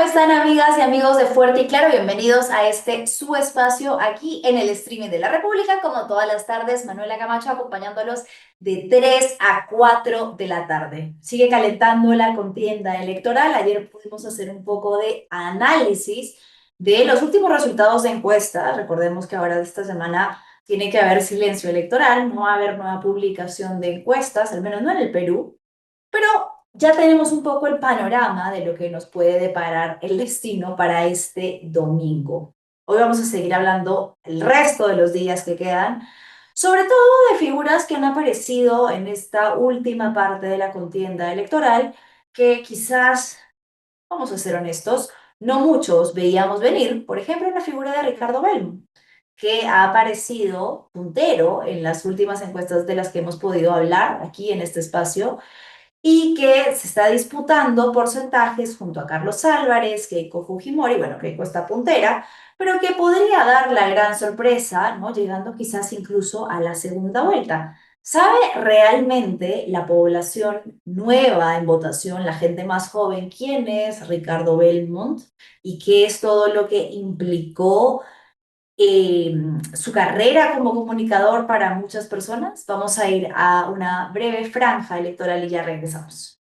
están amigas y amigos de Fuerte y Claro? Bienvenidos a este su espacio aquí en el streaming de la República. Como todas las tardes, Manuela Camacho acompañándolos de 3 a 4 de la tarde. Sigue calentando la contienda electoral. Ayer pudimos hacer un poco de análisis de los últimos resultados de encuestas. Recordemos que ahora de esta semana tiene que haber silencio electoral, no va a haber nueva publicación de encuestas, al menos no en el Perú. Pero ya tenemos un poco el panorama de lo que nos puede deparar el destino para este domingo. Hoy vamos a seguir hablando el resto de los días que quedan, sobre todo de figuras que han aparecido en esta última parte de la contienda electoral, que quizás, vamos a ser honestos, no muchos veíamos venir. Por ejemplo, la figura de Ricardo Belmo, que ha aparecido puntero en las últimas encuestas de las que hemos podido hablar aquí en este espacio y que se está disputando porcentajes junto a Carlos Álvarez, Keiko Fujimori, bueno, Keiko está puntera, pero que podría dar la gran sorpresa, ¿no? Llegando quizás incluso a la segunda vuelta. ¿Sabe realmente la población nueva en votación, la gente más joven, quién es Ricardo Belmont y qué es todo lo que implicó eh, su carrera como comunicador para muchas personas? Vamos a ir a una breve franja electoral y ya regresamos.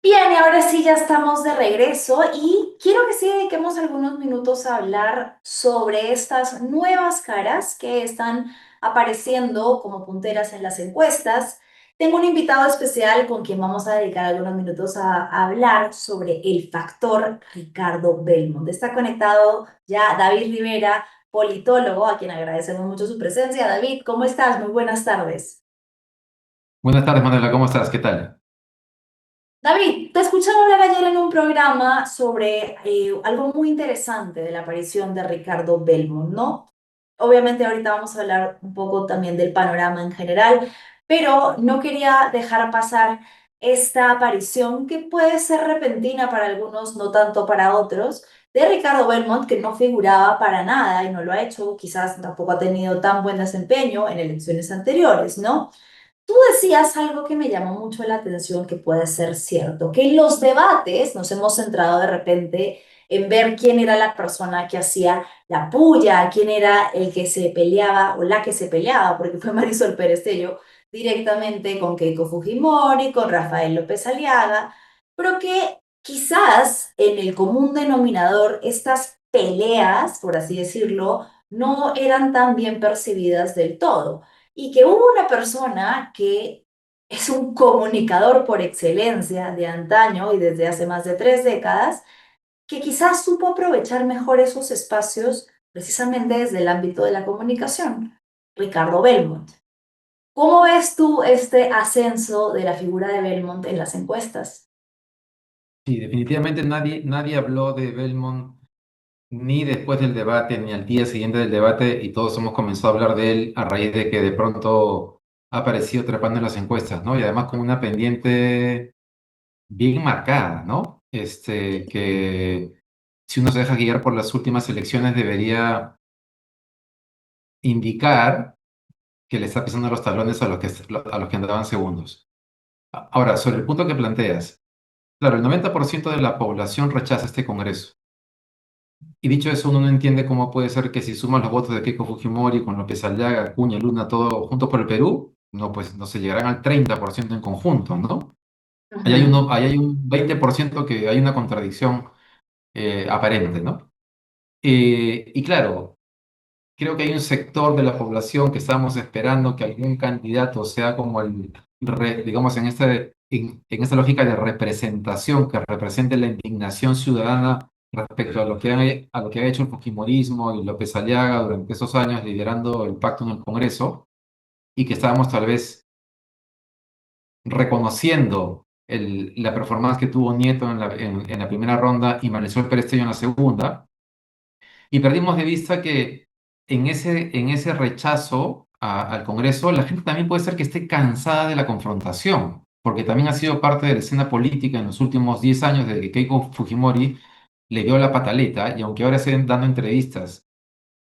Bien, y ahora sí ya estamos de regreso y quiero que sí dediquemos algunos minutos a hablar sobre estas nuevas caras que están apareciendo como punteras en las encuestas. Tengo un invitado especial con quien vamos a dedicar algunos minutos a hablar sobre el factor Ricardo Belmont. Está conectado ya David Rivera, politólogo, a quien agradecemos mucho su presencia. David, ¿cómo estás? Muy buenas tardes. Buenas tardes, Manuela, ¿cómo estás? ¿Qué tal? David, te escuchaba hablar ayer en un programa sobre algo muy interesante de la aparición de Ricardo Belmont, ¿no? Obviamente ahorita vamos a hablar un poco también del panorama en general, pero no quería dejar pasar esta aparición que puede ser repentina para algunos, no tanto para otros, de Ricardo Belmont, que no figuraba para nada y no lo ha hecho, quizás tampoco ha tenido tan buen desempeño en elecciones anteriores, ¿no? Tú decías algo que me llamó mucho la atención, que puede ser cierto, que en los debates nos hemos centrado de repente en ver quién era la persona que hacía la puya, quién era el que se peleaba o la que se peleaba, porque fue Marisol Pérez Tello directamente con Keiko Fujimori, con Rafael López Aliaga, pero que quizás en el común denominador estas peleas, por así decirlo, no eran tan bien percibidas del todo y que hubo una persona que es un comunicador por excelencia de antaño y desde hace más de 3 décadas, que quizás supo aprovechar mejor esos espacios precisamente desde el ámbito de la comunicación, Ricardo Belmont. ¿Cómo ves tú este ascenso de la figura de Belmont en las encuestas? Sí, definitivamente nadie habló de Belmont ni después del debate, ni al día siguiente del debate, y todos hemos comenzado a hablar de él a raíz de que de pronto ha aparecido trepando en las encuestas, ¿no? Y además con una pendiente bien marcada, ¿no? Que si uno se deja guiar por las últimas elecciones debería indicar que le está pisando los talones a los que andaban segundos. Ahora, sobre el punto que planteas, claro, el 90% de la población rechaza este Congreso. Y dicho eso, uno no entiende cómo puede ser que si suman los votos de Keiko Fujimori con López Aliaga, Acuña, Luna, todo junto por el Perú, no, pues no se llegarán al 30% en conjunto, ¿no? Ujú. Ahí hay un 20% que hay una contradicción aparente, ¿no? Y claro, creo que hay un sector de la población que estamos esperando que algún candidato sea como digamos, en esta lógica de representación, que represente la indignación ciudadana respecto a lo que ha hecho el fujimorismo y López Aliaga durante esos años liderando el pacto en el Congreso, y que estábamos tal vez reconociendo la performance que tuvo Nieto en la primera ronda y Marisol Pérez Tello en la segunda, y perdimos de vista que en ese rechazo al Congreso, la gente también puede ser que esté cansada de la confrontación, porque también ha sido parte de la escena política en los últimos 10 años desde que Keiko Fujimori le dio la pataleta, y aunque ahora estén dando entrevistas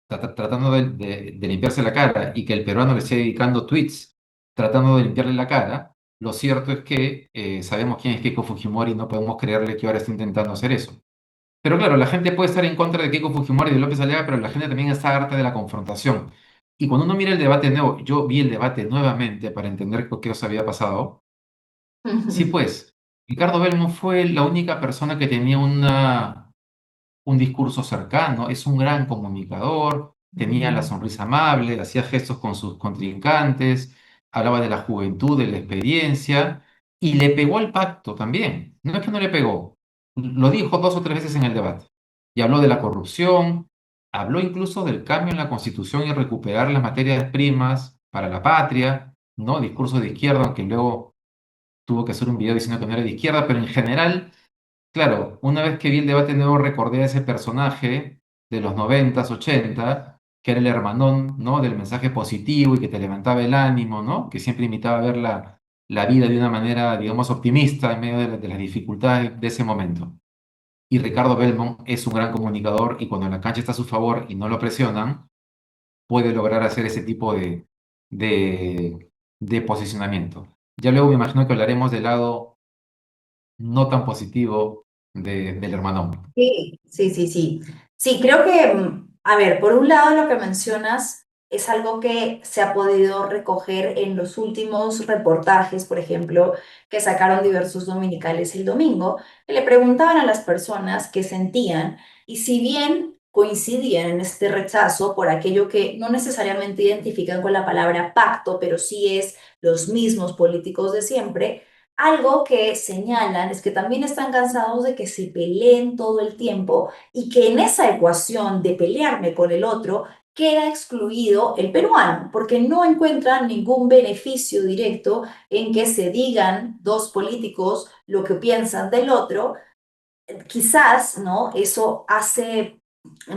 tratando de limpiarse la cara y que el peruano le esté dedicando tweets tratando de limpiarle la cara, lo cierto es que sabemos quién es Keiko Fujimori y no podemos creerle que ahora está intentando hacer eso. Pero claro, la gente puede estar en contra de Keiko Fujimori y de López Aliaga, pero la gente también está harta de la confrontación. Y cuando uno mira el debate nuevo, yo vi el debate nuevamente para entender qué os había pasado. Sí, pues, Ricardo Belmo fue la única persona que tenía un discurso cercano, es un gran comunicador, tenía la sonrisa amable, hacía gestos con sus contrincantes, hablaba de la juventud, de la experiencia, y le pegó al pacto también. No es que no le pegó, lo dijo 2 o 3 veces en el debate. Y habló de la corrupción, habló incluso del cambio en la Constitución y recuperar las materias primas para la patria, ¿no? Discurso de izquierda, aunque luego tuvo que hacer un video diciendo que no era de izquierda, pero en general. Claro, una vez que vi el debate nuevo recordé a ese personaje de los 90, 80, que era el hermanón, ¿no? Del mensaje positivo y que te levantaba el ánimo, ¿no? Que siempre imitaba a ver la vida de una manera, digamos, optimista en medio de las dificultades de ese momento. Y Ricardo Belmont es un gran comunicador y cuando la cancha está a su favor y no lo presionan, puede lograr hacer ese tipo de, de posicionamiento. Ya luego me imagino que hablaremos del lado no tan positivo del hermanón. Sí, sí, sí, sí. Sí, creo que, a ver, por un lado lo que mencionas es algo que se ha podido recoger en los últimos reportajes, por ejemplo, que sacaron diversos dominicales el domingo, que le preguntaban a las personas qué sentían y si bien coincidían en este rechazo por aquello que no necesariamente identifican con la palabra pacto, pero sí es los mismos políticos de siempre. Algo que señalan es que también están cansados de que se peleen todo el tiempo y que en esa ecuación de pelearme con el otro queda excluido el peruano, porque no encuentran ningún beneficio directo en que se digan dos políticos lo que piensan del otro. Quizás, ¿no? Eso hace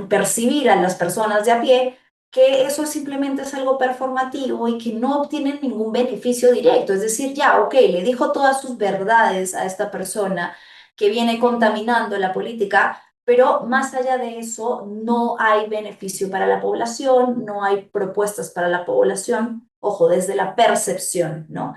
percibir a las personas de a pie que eso simplemente es algo performativo y que no obtienen ningún beneficio directo. Es decir, ya, ok, le dijo todas sus verdades a esta persona que viene contaminando la política, pero más allá de eso, no hay beneficio para la población, no hay propuestas para la población, ojo, desde la percepción, ¿no?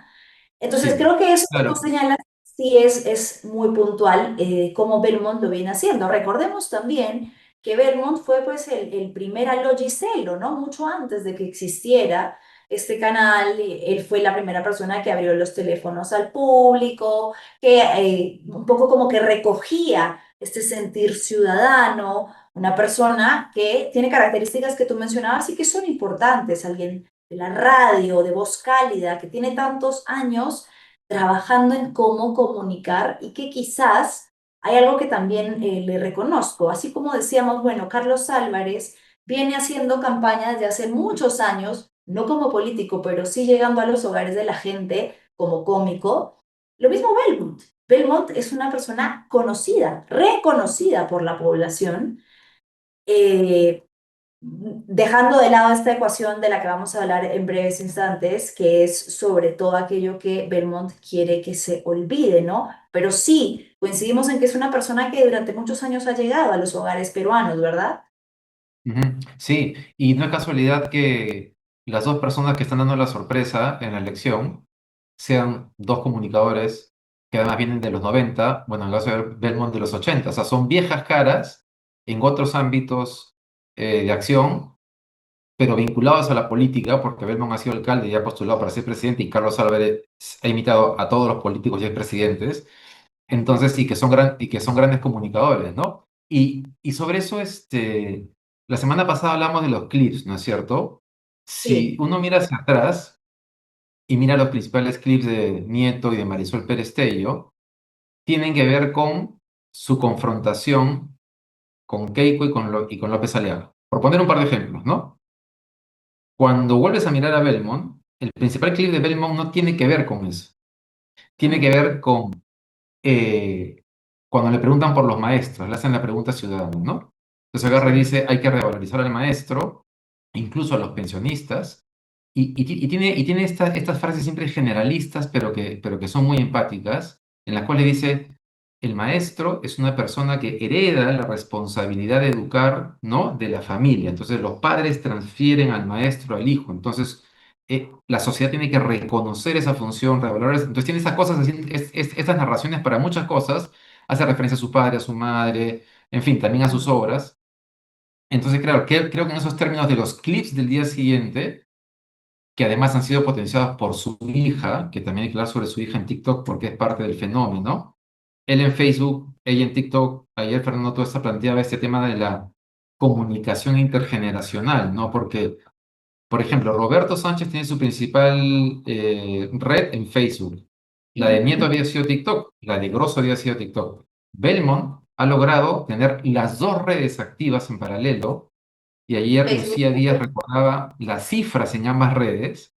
Entonces Sí, creo que eso que tú claro. señalas sí es muy puntual cómo Belmont lo viene haciendo. Recordemos también que Belmont fue pues el primer Alogicelo, ¿no? Mucho antes de que existiera este canal, él fue la primera persona que abrió los teléfonos al público, que un poco como que recogía este sentir ciudadano, una persona que tiene características que tú mencionabas y que son importantes, alguien de la radio, de voz cálida, que tiene tantos años trabajando en cómo comunicar y que quizás hay algo que también le reconozco. Así como decíamos, bueno, Carlos Álvarez viene haciendo campaña desde hace muchos años, no como político, pero sí llegando a los hogares de la gente como cómico. Lo mismo Belmont. Belmont es una persona conocida, reconocida por la población. eh, Dejando de lado esta ecuación de la que vamos a hablar en breves instantes, que es sobre todo aquello que Belmont quiere que se olvide, ¿no? Pero sí, coincidimos en que es una persona que durante muchos años ha llegado a los hogares peruanos, ¿verdad? Ujú. Sí, y no es casualidad que las dos personas que están dando la sorpresa en la elección sean dos comunicadores que además vienen de los 90, bueno, en el caso de Belmont de los 80, o sea, son viejas caras en otros ámbitos de acción, pero vinculados a la política, porque Belmont ha sido alcalde y ha postulado para ser presidente y Carlos Álvarez ha imitado a todos los políticos y expresidentes. Entonces, y que son grandes comunicadores, ¿no? Y sobre eso, la semana pasada hablamos de los clips, ¿no es cierto? Si Sí, uno mira hacia atrás y mira los principales clips de Nieto y de Marisol Pérez Tello, tienen que ver con su confrontación con Keiko y con López Aliaga. Por poner un par de ejemplos, ¿no? Cuando vuelves a mirar a Belmont, el principal clip de Belmont no tiene que ver con eso. Tiene que ver con eh, cuando le preguntan por los maestros, le hacen la pregunta ciudadana, ¿no? Entonces agarra y sí. dice, hay que revalorizar al maestro, incluso a los pensionistas, y tiene estas frases siempre generalistas, pero que son muy empáticas, en las cuales dice, el maestro es una persona que hereda la responsabilidad de educar, ¿no? De la familia. Entonces los padres transfieren al maestro al hijo. Entonces la sociedad tiene que reconocer esa función, revalorar. Entonces tiene esas cosas, estas narraciones para muchas cosas, hace referencia a su padre, a su madre, en fin, también a sus obras. Entonces, claro, creo que en esos términos de los clips del día siguiente, que además han sido potenciados por su hija, que también hay que hablar sobre su hija en TikTok porque es parte del fenómeno. Él en Facebook, ella en TikTok, ayer Fernando Tuesta planteaba este tema de la comunicación intergeneracional, ¿no? Porque, por ejemplo, Roberto Sánchez tiene su principal red en Facebook. La de Nieto había sido TikTok, la de Grosso había sido TikTok. Belmont ha logrado tener las dos redes activas en paralelo y ayer Facebook. Lucía Díaz recordaba las cifras en ambas redes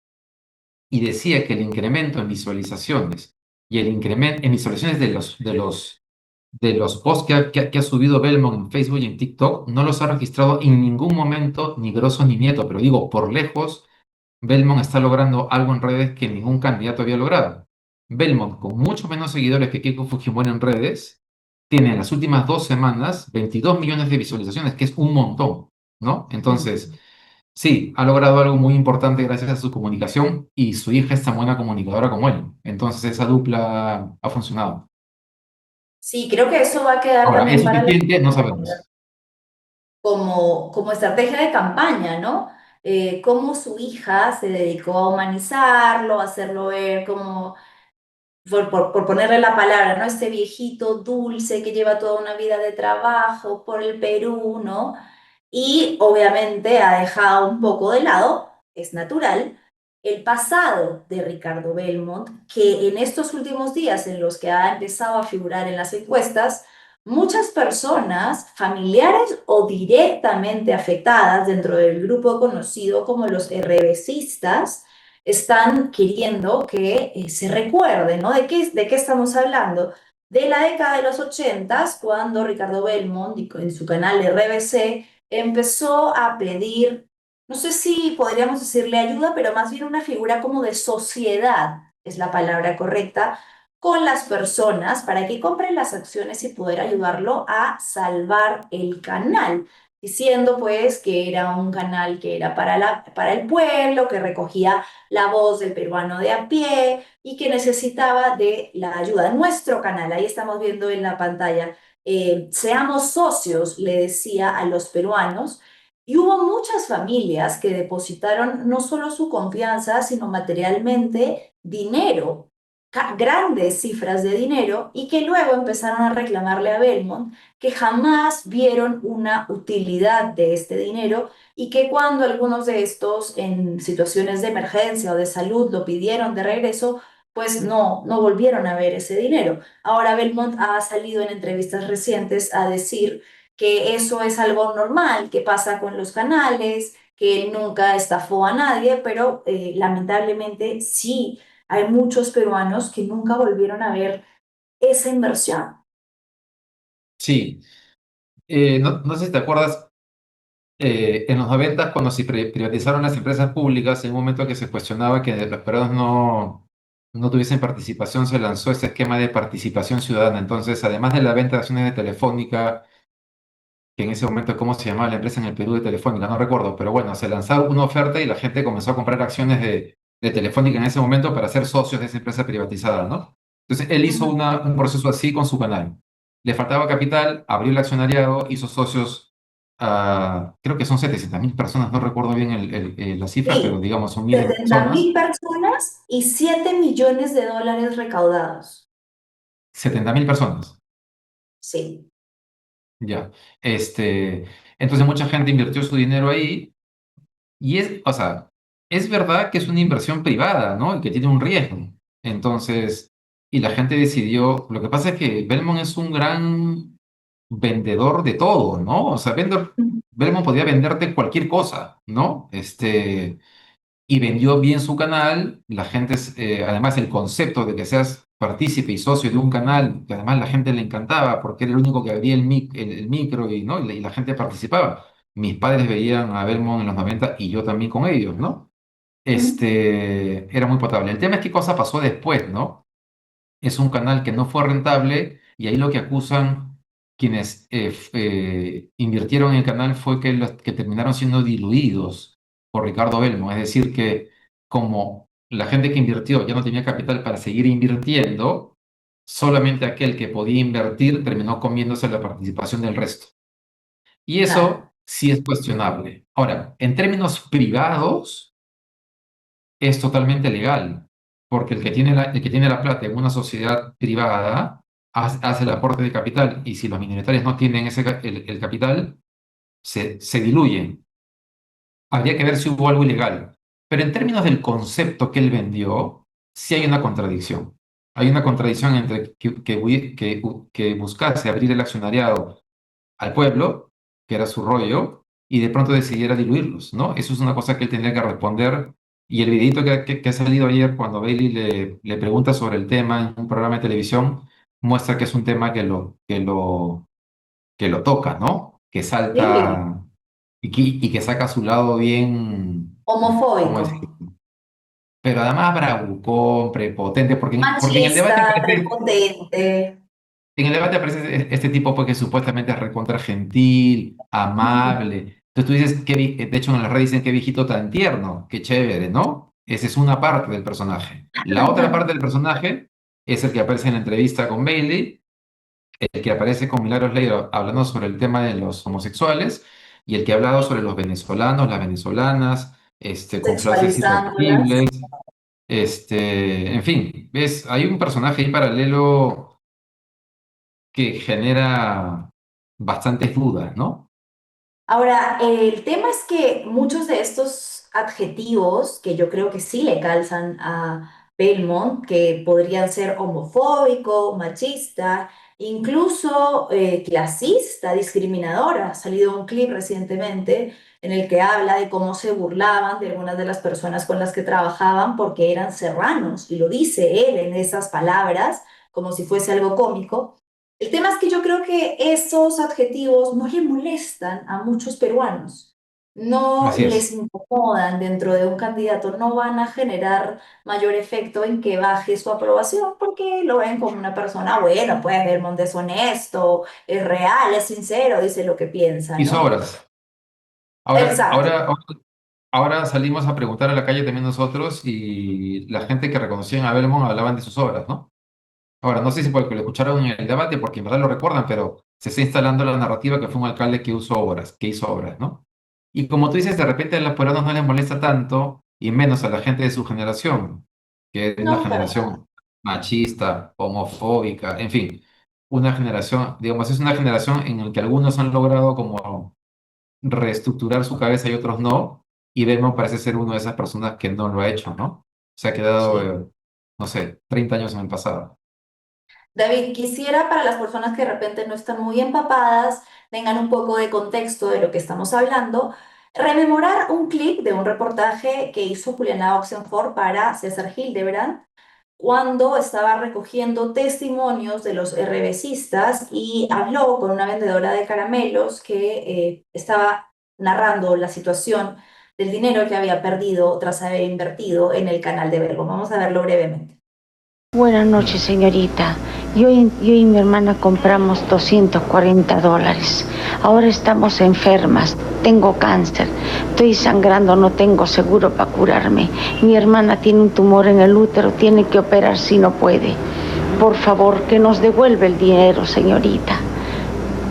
y decía que el incremento en visualizaciones y el incremento en visualizaciones de los posts que ha subido Belmont en Facebook y en TikTok no los ha registrado en ningún momento ni Grosso ni Nieto, pero digo, por lejos, Belmont está logrando algo en redes que ningún candidato había logrado. Belmont, con mucho menos seguidores que Keiko Fujimori en redes, tiene en las últimas 2 semanas 22 millones de visualizaciones, que es un montón, ¿no? Entonces, sí, ha logrado algo muy importante gracias a su comunicación y su hija es tan buena comunicadora como él. Entonces, esa dupla ha funcionado. Sí, creo que eso va a quedar Ahora, también ¿es para la suficiente? No sabemos. como estrategia de campaña, ¿no? Cómo su hija se dedicó a humanizarlo, a hacerlo ver como por ponerle la palabra, ¿no? Este viejito dulce que lleva toda una vida de trabajo por el Perú, ¿no? Y obviamente ha dejado un poco de lado, es natural, el pasado de Ricardo Belmont, que en estos últimos días en los que ha empezado a figurar en las encuestas, muchas personas, familiares o directamente afectadas dentro del grupo conocido como los RBCistas, están queriendo que se recuerde, ¿no? ¿De qué estamos hablando? De la década de los ochentas, cuando Ricardo Belmont, en su canal de RBC, empezó a pedir, no sé si podríamos decirle ayuda, pero más bien una figura como de sociedad, es la palabra correcta, con las personas para que compren las acciones y poder ayudarlo a salvar el canal, diciendo pues que era un canal que era para el pueblo, que recogía la voz del peruano de a pie y que necesitaba de la ayuda de nuestro canal. Ahí estamos viendo en la pantalla. Seamos socios, le decía a los peruanos. Y hubo muchas familias que depositaron no solo su confianza, sino materialmente dinero, grandes cifras de dinero, y que luego empezaron a reclamarle a Belmont que jamás vieron una utilidad de este dinero y que cuando algunos de estos en situaciones de emergencia o de salud lo pidieron de regreso, pues no volvieron a ver ese dinero. Ahora Belmont ha salido en entrevistas recientes a decir que eso es algo normal, que pasa con los canales, que él nunca estafó a nadie, pero lamentablemente sí hay muchos peruanos que nunca volvieron a ver esa inversión. Sí. No sé si te acuerdas, en los 90 cuando se privatizaron las empresas públicas, en un momento que se cuestionaba que los peruanos no tuviesen participación, se lanzó ese esquema de participación ciudadana. Entonces, además de la venta de acciones de Telefónica, que en ese momento, ¿cómo se llamaba la empresa en el Perú de Telefónica? No recuerdo, pero bueno, se lanzó una oferta y la gente comenzó a comprar acciones de Telefónica en ese momento para ser socios de esa empresa privatizada, ¿no? Entonces, él hizo Ujú. un proceso así con su canal. Le faltaba capital, abrió el accionariado, hizo socios, creo que son 700.000 personas, no recuerdo bien la cifra, pero Sí, digamos son miles de 70 personas, mil personas y 7 millones de dólares recaudados. 70.000 personas, Sí. ya. Entonces, mucha gente invirtió su dinero ahí. Y o sea, es verdad que es una inversión privada, ¿no? Y que tiene un riesgo. Entonces, y la gente decidió, lo que pasa es que Belmont es un gran vendedor de todo, ¿no? O sea, Belmont podía venderte cualquier cosa, ¿no? Y vendió bien su canal, la gente, además el concepto de que seas partícipe y socio de un canal, que además la gente le encantaba porque era el único que abría el micro y, ¿no? Y la gente participaba. Mis padres veían a Belmont en los 90 y yo también con ellos, ¿no? Era muy potable. El tema es qué cosa pasó después, ¿no? Es un canal que no fue rentable y ahí lo que acusan quienes invirtieron en el canal fue que los que terminaron siendo diluidos por Ricardo Belmo. Es decir, que como la gente que invirtió ya no tenía capital para seguir invirtiendo, solamente aquel que podía invertir terminó comiéndose la participación del resto. Y Claro, eso sí es cuestionable. Ahora, en términos privados, es totalmente legal, porque el que tiene la plata en una sociedad privada hace el aporte de capital, y si los minoritarios no tienen el capital, se diluyen. Habría que ver si hubo algo ilegal. Pero en términos del concepto que él vendió, sí hay una contradicción. Hay una contradicción entre que buscase abrir el accionariado al pueblo, que era su rollo, y de pronto decidiera diluirlos, ¿no? Eso es una cosa que él tendría que responder. Y el videito que ha salido ayer cuando Bailey le pregunta sobre el tema en un programa de televisión, muestra que es un tema que lo toca, ¿no? Que sí, salta y que saca a su lado bien, ¿cómo homofóbico, decirlo? Pero además bravucón, prepotente, porque en el debate machista, aparece prepotente. En el debate aparece este tipo pues, que supuestamente es recontra gentil, amable. Entonces tú dices, de hecho en las redes dicen qué viejito tan tierno, qué chévere, ¿no? Esa es una parte del personaje. La otra parte del personaje es el que aparece en la entrevista con Bailey, el que aparece con Milagros Leiro hablando sobre el tema de los homosexuales y el que ha hablado sobre los venezolanos, las venezolanas, con frases Sexualizándolas. inhorribles, en fin, ¿ves? Hay un personaje ahí paralelo que genera bastantes dudas, ¿no? Ahora, el tema es que muchos de estos adjetivos, que yo creo que sí le calzan a Belmont, que podrían ser homofóbico, machista, incluso clasista, discriminadora. Ha salido un clip recientemente en el que habla de cómo se burlaban de algunas de las personas con las que trabajaban porque eran serranos, y lo dice él en esas palabras, como si fuese algo cómico. El tema es que yo creo que esos adjetivos no le molestan a muchos peruanos, no Así les es. incomodan dentro de un candidato, no van a generar mayor efecto en que baje su aprobación porque lo ven como una persona, bueno, pues Belmont es honesto, es real, es sincero, dice lo que piensa, Hizo ¿no? obras. Ahora, Exacto. ahora, ahora salimos a preguntar a la calle también nosotros y la gente que reconocían a Belmont hablaban de sus obras, ¿no? Ahora, no sé si porque lo escucharon en el debate, porque en verdad lo recuerdan, pero se está instalando la narrativa que fue un alcalde que hizo obras, ¿no? Y como tú dices, de repente a los peruanos no les molesta tanto, y menos a la gente de su generación, que es una No, para nada. generación machista, homofóbica, en fin, una generación, digamos, es una generación en la que algunos han logrado como reestructurar su cabeza y otros no, y Belmont parece ser una de esas personas que no lo ha hecho, ¿no? Se ha quedado, Sí. no sé, 30 años en el pasado. David, quisiera para las personas que de repente no están muy empapadas, tengan un poco de contexto de lo que estamos hablando, rememorar un clip de un reportaje que hizo Juliana Oxenford para César Hildebrand cuando estaba recogiendo testimonios de los RBCistas y habló con una vendedora de caramelos que estaba narrando la situación del dinero que había perdido tras haber invertido en el canal de Verbo. Vamos a verlo brevemente. Buenas noches, señorita. Yo y mi hermana compramos $240. Ahora estamos enfermas. Tengo cáncer. Estoy sangrando, no tengo seguro para curarme. Mi hermana tiene un tumor en el útero, tiene que operar si no puede. Por favor, que nos devuelva el dinero, señorita.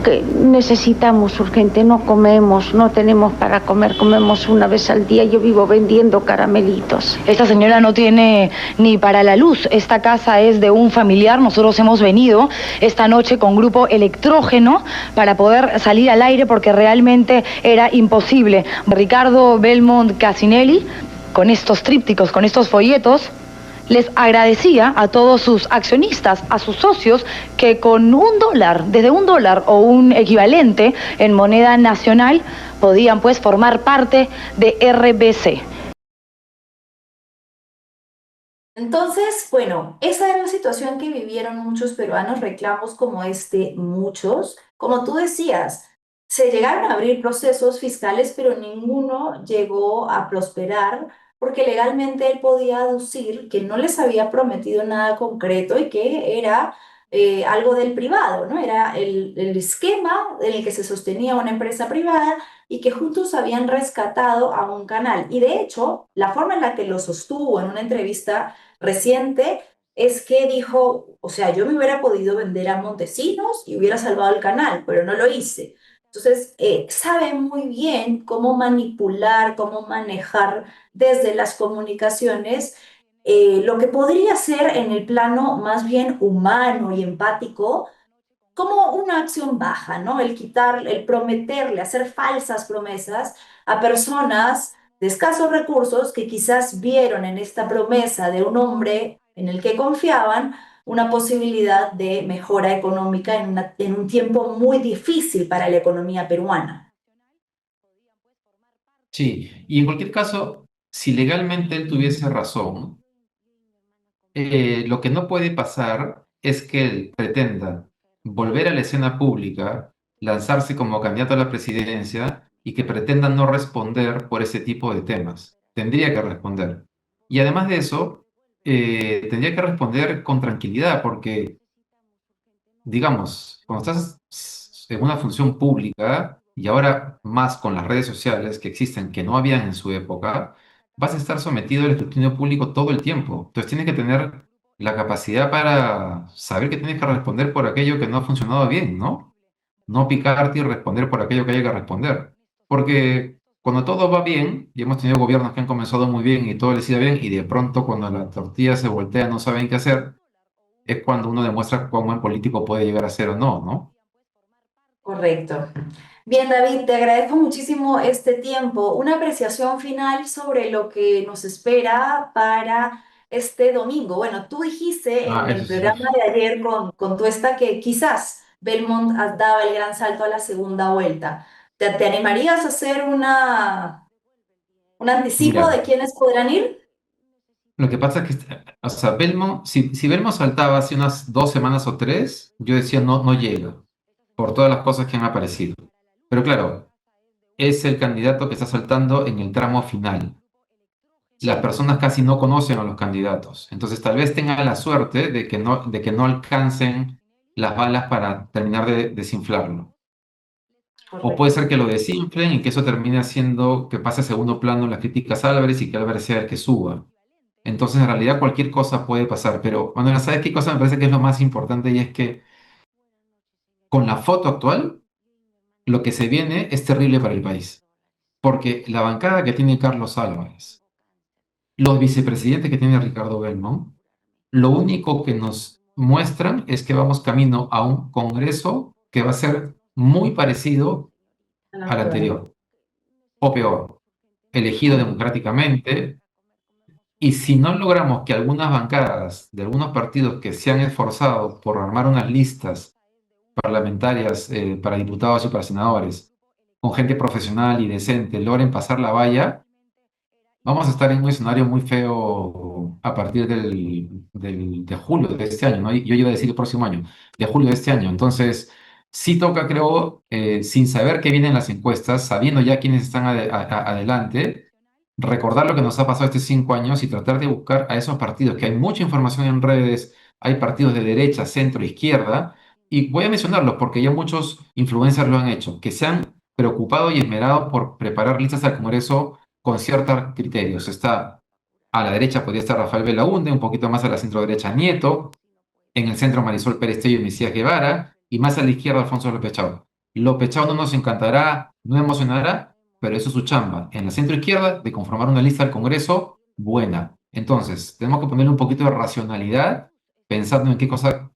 Que necesitamos urgente, no comemos, no tenemos para comer, comemos una vez al día, yo vivo vendiendo caramelitos. Esta señora no tiene ni para la luz. Esta casa es de un familiar. Nosotros hemos venido esta noche con grupo electrógeno para poder salir al aire porque realmente era imposible. Ricardo Belmont Casinelli, con estos trípticos, con estos folletos, les agradecía a todos sus accionistas, a sus socios, que con $1, desde $1 o un equivalente en moneda nacional, podían pues formar parte de RBC. Entonces, bueno, esa era la situación que vivieron muchos peruanos, reclamos como este, muchos. Como tú decías, se llegaron a abrir procesos fiscales, pero ninguno llegó a prosperar porque legalmente él podía aducir que no les había prometido nada concreto y que era algo del privado, ¿no? Era el esquema en el que se sostenía una empresa privada y que juntos habían rescatado a un canal. Y de hecho, la forma en la que lo sostuvo en una entrevista reciente es que dijo, o sea, yo me hubiera podido vender a Montesinos y hubiera salvado el canal, pero no lo hice. Entonces, sabe muy bien cómo manipular, cómo manejar desde las comunicaciones lo que podría ser en el plano más bien humano y empático, como una acción baja, ¿no? El quitar, el prometerle, hacer falsas promesas a personas de escasos recursos que quizás vieron en esta promesa de un hombre en el que confiaban una posibilidad de mejora económica en un tiempo muy difícil para la economía peruana. Sí, y en cualquier caso, si legalmente él tuviese razón, lo que no puede pasar es que él pretenda volver a la escena pública, lanzarse como candidato a la presidencia y que pretenda no responder por ese tipo de temas. Tendría que responder. Y además de eso, tendría que responder con tranquilidad, porque, digamos, cuando estás en una función pública y ahora más con las redes sociales que existen, que no habían en su época, vas a estar sometido al escrutinio público todo el tiempo. Entonces tienes que tener la capacidad para saber que tienes que responder por aquello que no ha funcionado bien, ¿no? No picarte y responder por aquello que haya que responder. Porque cuando todo va bien, y hemos tenido gobiernos que han comenzado muy bien y todo les iba bien, y de pronto cuando la tortilla se voltea no saben qué hacer, es cuando uno demuestra cuán buen político puede llegar a ser o no, ¿no? Correcto. Bien, David, te agradezco muchísimo este tiempo. Una apreciación final sobre lo que nos espera para este domingo. Bueno, tú dijiste Ah, en el eso sí. programa de ayer con tu esta que quizás Belmont daba el gran salto a la segunda vuelta. ¿Te animarías a hacer un anticipo de Mira, quiénes podrán ir? lo que pasa es que, o sea, Belmo, si Belmo saltaba hace unas 2 semanas o 3, yo decía no, no llega, por todas las cosas que han aparecido. Pero claro, es el candidato que está saltando en el tramo final. Las Sí, personas casi no conocen a los candidatos, entonces tal vez tengan la suerte de que no alcancen las balas para terminar de desinflarlo. O puede correcto. ser que lo desinflen y que eso termine haciendo que pase a segundo plano las críticas a Álvarez y que Álvarez sea el que suba. Entonces, en realidad, cualquier cosa puede pasar. Pero, Manuela, ¿sabes qué cosa me parece que es lo más importante? Y es que con la foto actual, lo que se viene es terrible para el país. Porque la bancada que tiene Carlos Álvarez, los vicepresidentes que tiene Ricardo Belmont, lo único que nos muestran es que vamos camino a un Congreso que va a ser muy parecido Al al actual. anterior, o peor, elegido democráticamente. Y si no logramos que algunas bancadas de algunos partidos que se han esforzado por armar unas listas parlamentarias para diputados y para senadores, con gente profesional y decente, logren pasar la valla, vamos a estar en un escenario muy feo a partir de julio de este año, ¿no? Yo iba a decir el próximo año, de julio de este año. Entonces, sí toca, creo, sin saber qué vienen las encuestas, sabiendo ya quiénes están adelante, recordar lo que nos ha pasado estos 5 años y tratar de buscar a esos partidos, que hay mucha información en redes, hay partidos de derecha, centro, izquierda, y voy a mencionarlos porque ya muchos influencers lo han hecho, que se han preocupado y esmerado por preparar listas al Congreso con ciertos criterios. Está a la derecha, podría estar Rafael Belaúnde, un poquito más a la centro derecha Nieto, en el centro Marisol Pérez Tello y Mesías Guevara, y más a la izquierda Alfonso López Chau. López Chau no nos encantará, no emocionará, pero eso es su chamba. En la centro izquierda, de conformar una lista al Congreso, buena. Entonces, tenemos que ponerle un poquito de racionalidad, pensando en qué cosa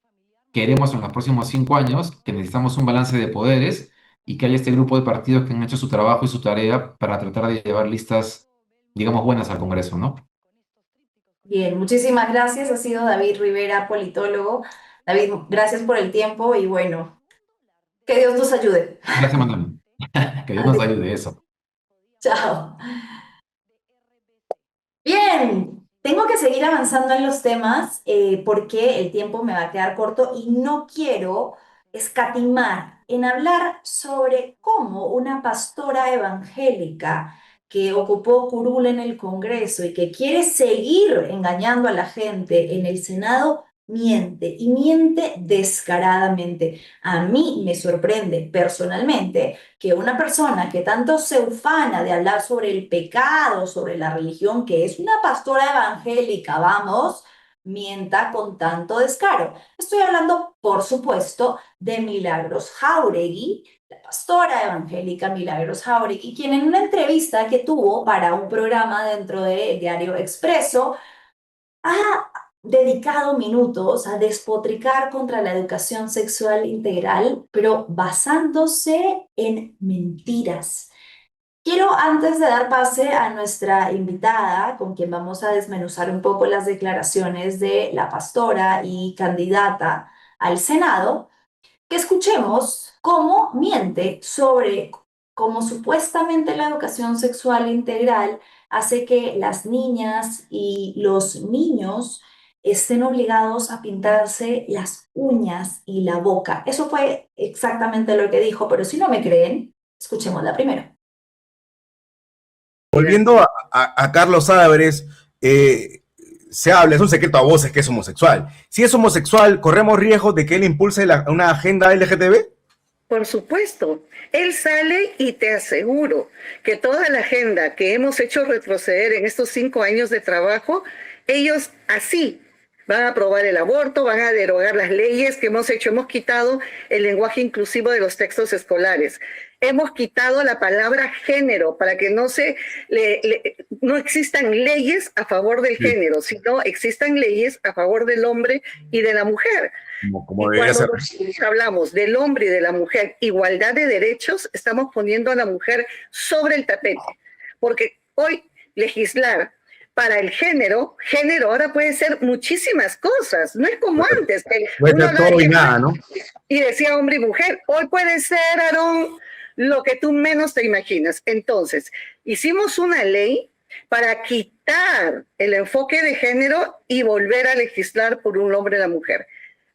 queremos en los próximos 5 años, que necesitamos un balance de poderes y que haya este grupo de partidos que han hecho su trabajo y su tarea para tratar de llevar listas, digamos, buenas al Congreso, ¿no? Bien, muchísimas gracias. Ha sido David Rivera, politólogo. David, gracias por el tiempo y bueno, que Dios nos ayude. Gracias, Manuel. Que Dios nos ayude eso. Chao. Bien, tengo que seguir avanzando en los temas porque el tiempo me va a quedar corto y no quiero escatimar en hablar sobre cómo una pastora evangélica que ocupó curul en el Congreso y que quiere seguir engañando a la gente en el Senado miente y miente descaradamente. A mí me sorprende personalmente que una persona que tanto se ufana de hablar sobre el pecado, sobre la religión, que es una pastora evangélica, vamos, mienta con tanto descaro. Estoy hablando, por supuesto, de Milagros Jáuregui, la pastora evangélica Milagros Jáuregui, quien en una entrevista que tuvo para un programa dentro de Diario Expreso, ha dedicado minutos a despotricar contra la educación sexual integral, pero basándose en mentiras. Quiero, antes de dar pase a nuestra invitada, con quien vamos a desmenuzar un poco las declaraciones de la pastora y candidata al Senado, que escuchemos cómo miente sobre cómo supuestamente la educación sexual integral hace que las niñas y los niños estén obligados a pintarse las uñas y la boca. Eso fue exactamente lo que dijo, pero si no me creen, escuchémosla primero. Volviendo a Carlos Álvarez, se habla, es un secreto a voces que es homosexual. Si es homosexual, ¿corremos riesgo de que él impulse una agenda LGTB? Por supuesto, él sale y te aseguro que toda la agenda que hemos hecho retroceder en estos 5 años de trabajo, ellos así van a aprobar el aborto, van a derogar las leyes que hemos hecho. Hemos quitado el lenguaje inclusivo de los textos escolares. Hemos quitado la palabra género para que no existan leyes a favor del género, sino existan leyes a favor del hombre y de la mujer. Como debería ser. Cuando hablamos del hombre y de la mujer, igualdad de derechos, estamos poniendo a la mujer sobre el tapete. Porque hoy legislar para el género ahora puede ser muchísimas cosas. No es como antes. Que puede ser todo y nada, ¿no? Y decía hombre y mujer. Hoy puede ser, Aarón, lo que tú menos te imaginas. Entonces, hicimos una ley para quitar el enfoque de género y volver a legislar por un hombre y la mujer.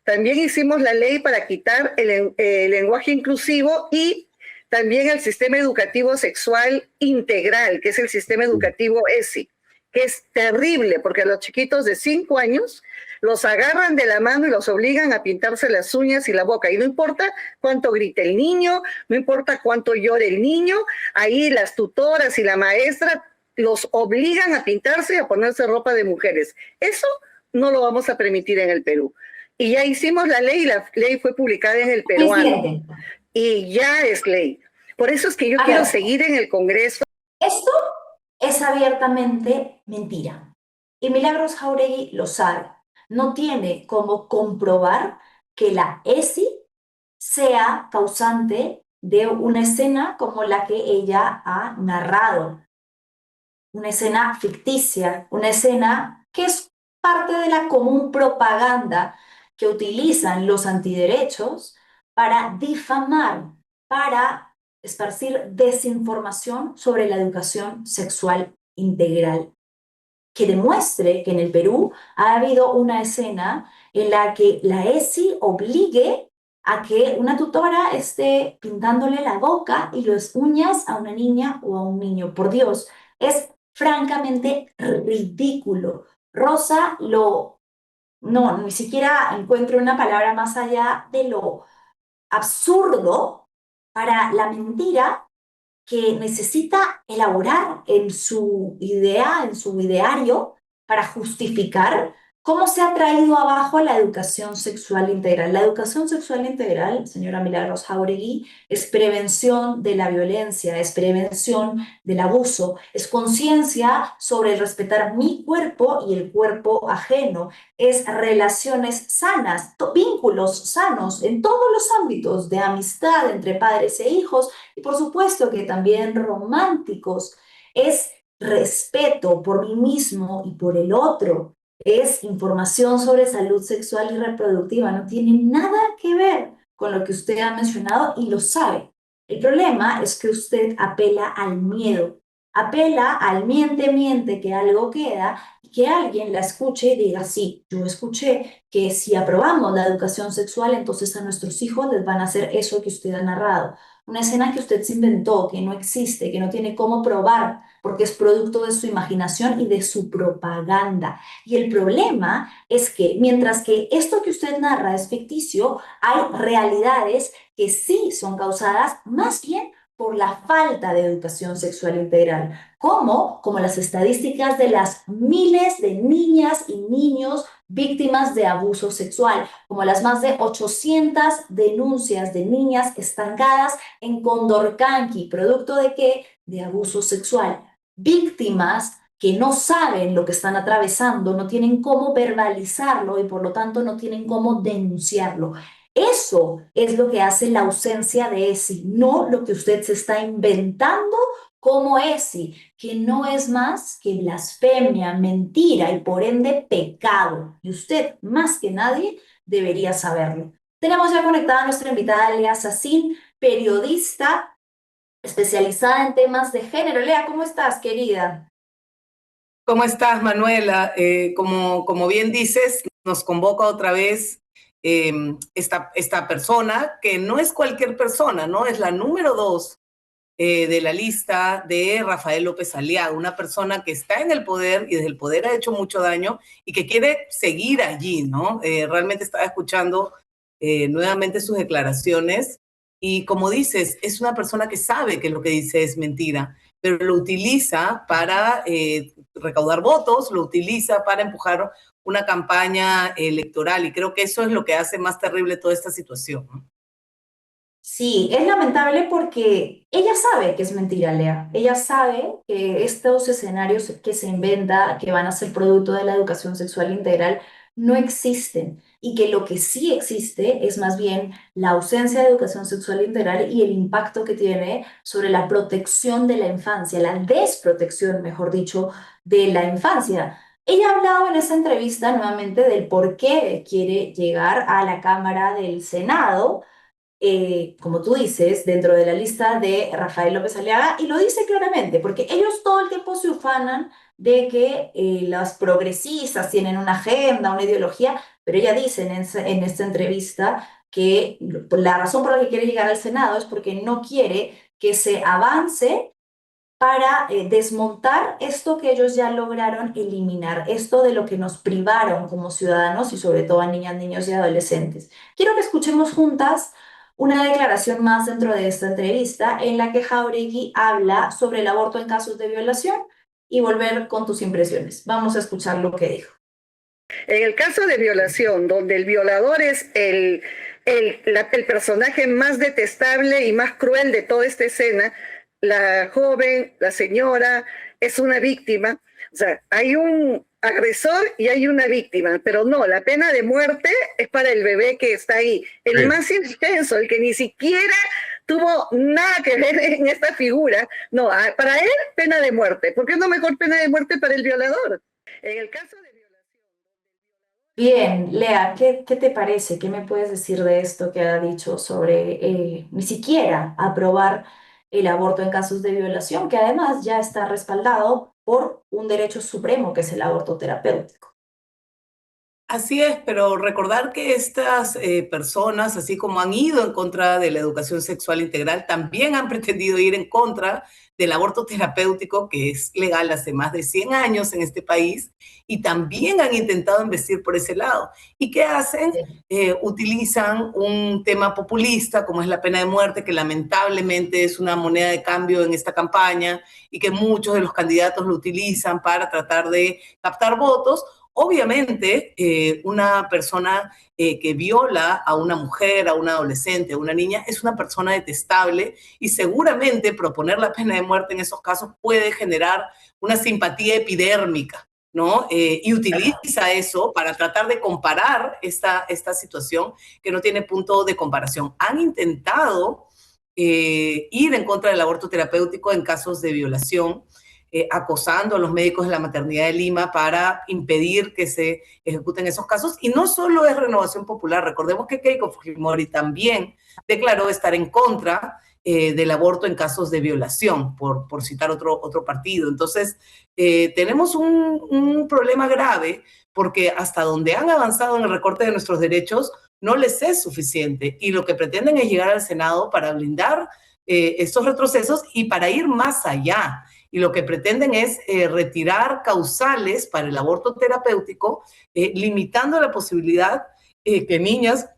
También hicimos la ley para quitar el lenguaje inclusivo y también el sistema educativo sexual integral, que es el sistema educativo ESI, que es terrible porque a los chiquitos de 5 años los agarran de la mano y los obligan a pintarse las uñas y la boca. Y no importa cuánto grite el niño, no importa cuánto llore el niño, ahí las tutoras y la maestra los obligan a pintarse y a ponerse ropa de mujeres. Eso no lo vamos a permitir en el Perú. Y ya hicimos la ley y la ley fue publicada en el peruano. Y ya es ley. Por eso es que yo quiero seguir en el Congreso. Esto es abiertamente mentira. Y Milagros Jáuregui lo sabe. No tiene cómo comprobar que la ESI sea causante de una escena como la que ella ha narrado. Una escena ficticia, una escena que es parte de la común propaganda que utilizan los antiderechos para difamar, para esparcir desinformación sobre la educación sexual integral, que demuestre que en el Perú ha habido una escena en la que la ESI obligue a que una tutora esté pintándole la boca y las uñas a una niña o a un niño. Por Dios, es francamente ridículo. Rosa no, ni siquiera encuentro una palabra más allá de lo absurdo para la mentira que necesita elaborar en su idea, en su ideario, para justificar cómo se ha traído abajo la educación sexual integral. La educación sexual integral, señora Milagros Jáuregui, es prevención de la violencia, es prevención del abuso, es conciencia sobre el respetar mi cuerpo y el cuerpo ajeno, es relaciones sanas, vínculos sanos en todos los ámbitos de amistad entre padres e hijos, y por supuesto que también románticos. Es respeto por mí mismo y por el otro. Es información sobre salud sexual y reproductiva. No tiene nada que ver con lo que usted ha mencionado y lo sabe. El problema es que usted apela al miedo, apela al miente, miente que algo queda, que alguien la escuche y diga, sí, yo escuché que si aprobamos la educación sexual, entonces a nuestros hijos les van a hacer eso que usted ha narrado. Una escena que usted se inventó, que no existe, que no tiene cómo probar, porque es producto de su imaginación y de su propaganda. Y el problema es que mientras que esto que usted narra es ficticio, hay realidades que sí son causadas más bien por la falta de educación sexual integral. ¿Cómo? Como las estadísticas de las miles de niñas y niños víctimas de abuso sexual, como las más de 800 denuncias de niñas estancadas en Condorcanqui, producto de qué? De abuso sexual. Víctimas que no saben lo que están atravesando, no tienen cómo verbalizarlo y por lo tanto no tienen cómo denunciarlo. Eso es lo que hace la ausencia de ESI, no lo que usted se está inventando como ESI, que no es más que blasfemia, mentira y por ende pecado. Y usted, más que nadie, debería saberlo. Tenemos ya conectada a nuestra invitada Lea Sassin, periodista especializada en temas de género. Lea, ¿cómo estás, querida? ¿Cómo estás, Manuela? Como bien dices, nos convoca otra vez esta persona, que no es cualquier persona, ¿no? Es la número 2 de la lista de Rafael López Aliaga, una persona que está en el poder y desde el poder ha hecho mucho daño y que quiere seguir allí, ¿no? Realmente estaba escuchando nuevamente sus declaraciones y como dices, es una persona que sabe que lo que dice es mentira, pero lo utiliza para recaudar votos, lo utiliza para empujar una campaña electoral y creo que eso es lo que hace más terrible toda esta situación, ¿no? Sí, es lamentable porque ella sabe que es mentira, Lea. Ella sabe que estos escenarios que se inventa, que van a ser producto de la educación sexual integral, no existen y que lo que sí existe es más bien la ausencia de educación sexual integral y el impacto que tiene sobre la protección de la infancia, la desprotección, mejor dicho, de la infancia. Ella ha hablado en esa entrevista nuevamente del por qué quiere llegar a la Cámara del Senado, como tú dices, dentro de la lista de Rafael López Aliaga, y lo dice claramente, porque ellos todo el tiempo se ufanan de que las progresistas tienen una agenda, una ideología, pero ella dice en esta entrevista que la razón por la que quiere llegar al Senado es porque no quiere que se avance para desmontar esto que ellos ya lograron eliminar, esto de lo que nos privaron como ciudadanos y sobre todo a niñas, niños y adolescentes. Quiero que escuchemos juntas una declaración más dentro de esta entrevista en la que Jauregui habla sobre el aborto en casos de violación y volver con tus impresiones. Vamos a escuchar lo que dijo. En el caso de violación, donde el violador es el personaje más detestable y más cruel de toda esta escena, la joven, la señora, es una víctima. O sea, hay un agresor y hay una víctima, pero no, la pena de muerte es para el bebé que está ahí, el más intenso, el que ni siquiera tuvo nada que ver en esta figura. No, para él, pena de muerte. ¿Por qué no mejor pena de muerte para el violador? En el caso de Bien, Lea, ¿qué te parece? ¿Qué me puedes decir de esto que ha dicho sobre ni siquiera aprobar el aborto en casos de violación, que además ya está respaldado por un derecho supremo que es el aborto terapéutico? Así es, pero recordar que estas personas, así como han ido en contra de la educación sexual integral, también han pretendido ir en contra del aborto terapéutico, que es legal hace más de 100 años en este país, y también han intentado investir por ese lado. ¿Y qué hacen? Utilizan un tema populista, como es la pena de muerte, que lamentablemente es una moneda de cambio en esta campaña y que muchos de los candidatos lo utilizan para tratar de captar votos. Obviamente, una persona que viola a una mujer, a una adolescente, a una niña, es una persona detestable y seguramente proponer la pena de muerte en esos casos puede generar una simpatía epidérmica, ¿no? Y utiliza eso para tratar de comparar esta situación que no tiene punto de comparación. Han intentado ir en contra del aborto terapéutico en casos de violación, acosando a los médicos de la maternidad de Lima para impedir que se ejecuten esos casos. Y no solo es Renovación Popular, recordemos que Keiko Fujimori también declaró estar en contra del aborto en casos de violación, por citar otro partido. Entonces, tenemos un problema grave porque hasta donde han avanzado en el recorte de nuestros derechos no les es suficiente y lo que pretenden es llegar al Senado para blindar estos retrocesos y para ir más allá. Y lo que pretenden es retirar causales para el aborto terapéutico, limitando la posibilidad que niñas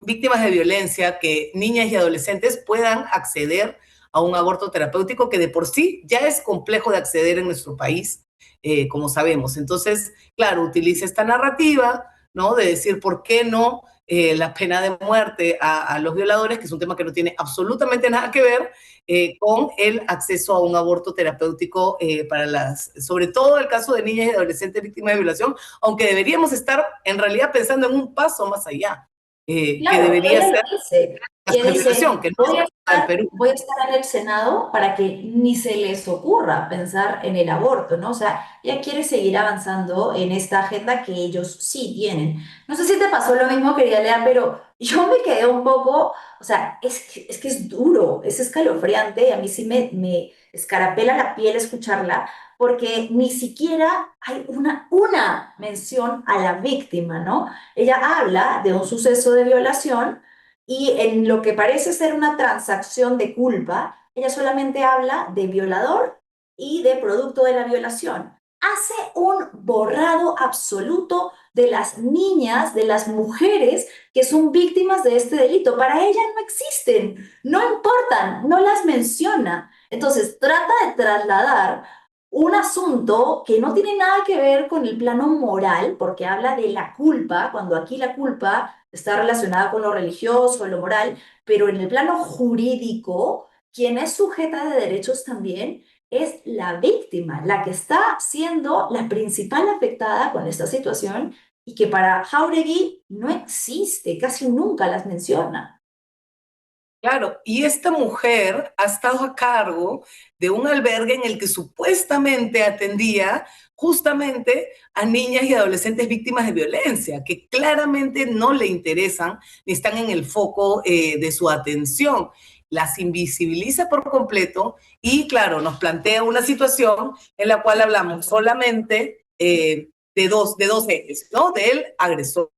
víctimas de violencia, que niñas y adolescentes puedan acceder a un aborto terapéutico que de por sí ya es complejo de acceder en nuestro país, como sabemos. Entonces, claro, utiliza esta narrativa, ¿no? De decir por qué no la pena de muerte a los violadores, que es un tema que no tiene absolutamente nada que ver con el acceso a un aborto terapéutico para sobre todo el caso de niñas y adolescentes víctimas de violación, aunque deberíamos estar en realidad pensando en un paso más allá. Que Claro, debería ella ser lo dice. la Ella dice, civilización, que no es al Perú. voy a estar en el Senado para que ni se les ocurra pensar en el aborto, ¿no? O sea, ella quiere seguir avanzando en esta agenda que ellos sí tienen. No sé si te pasó lo mismo, querida Lea, pero yo me quedé un poco, o sea, es que es duro, es escalofriante y a mí sí me escarapela la piel escucharla, porque ni siquiera hay una mención a la víctima, ¿no? Ella habla de un suceso de violación y en lo que parece ser una transacción de culpa, ella solamente habla de violador y de producto de la violación. Hace un borrado absoluto de las niñas, de las mujeres que son víctimas de este delito. Para ella no existen, no importan, no las menciona. Entonces trata de trasladar un asunto que no tiene nada que ver con el plano moral, porque habla de la culpa, cuando aquí la culpa está relacionada con lo religioso, lo moral, pero en el plano jurídico, quien es sujeta de derechos también es la víctima, la que está siendo la principal afectada con esta situación y que para Jáuregui no existe, casi nunca las menciona. Claro, y esta mujer ha estado a cargo de un albergue en el que supuestamente atendía justamente a niñas y adolescentes víctimas de violencia, que claramente no le interesan ni están en el foco de su atención. Las invisibiliza por completo y, claro, nos plantea una situación en la cual hablamos solamente de dos ejes, ¿no? Del agresor,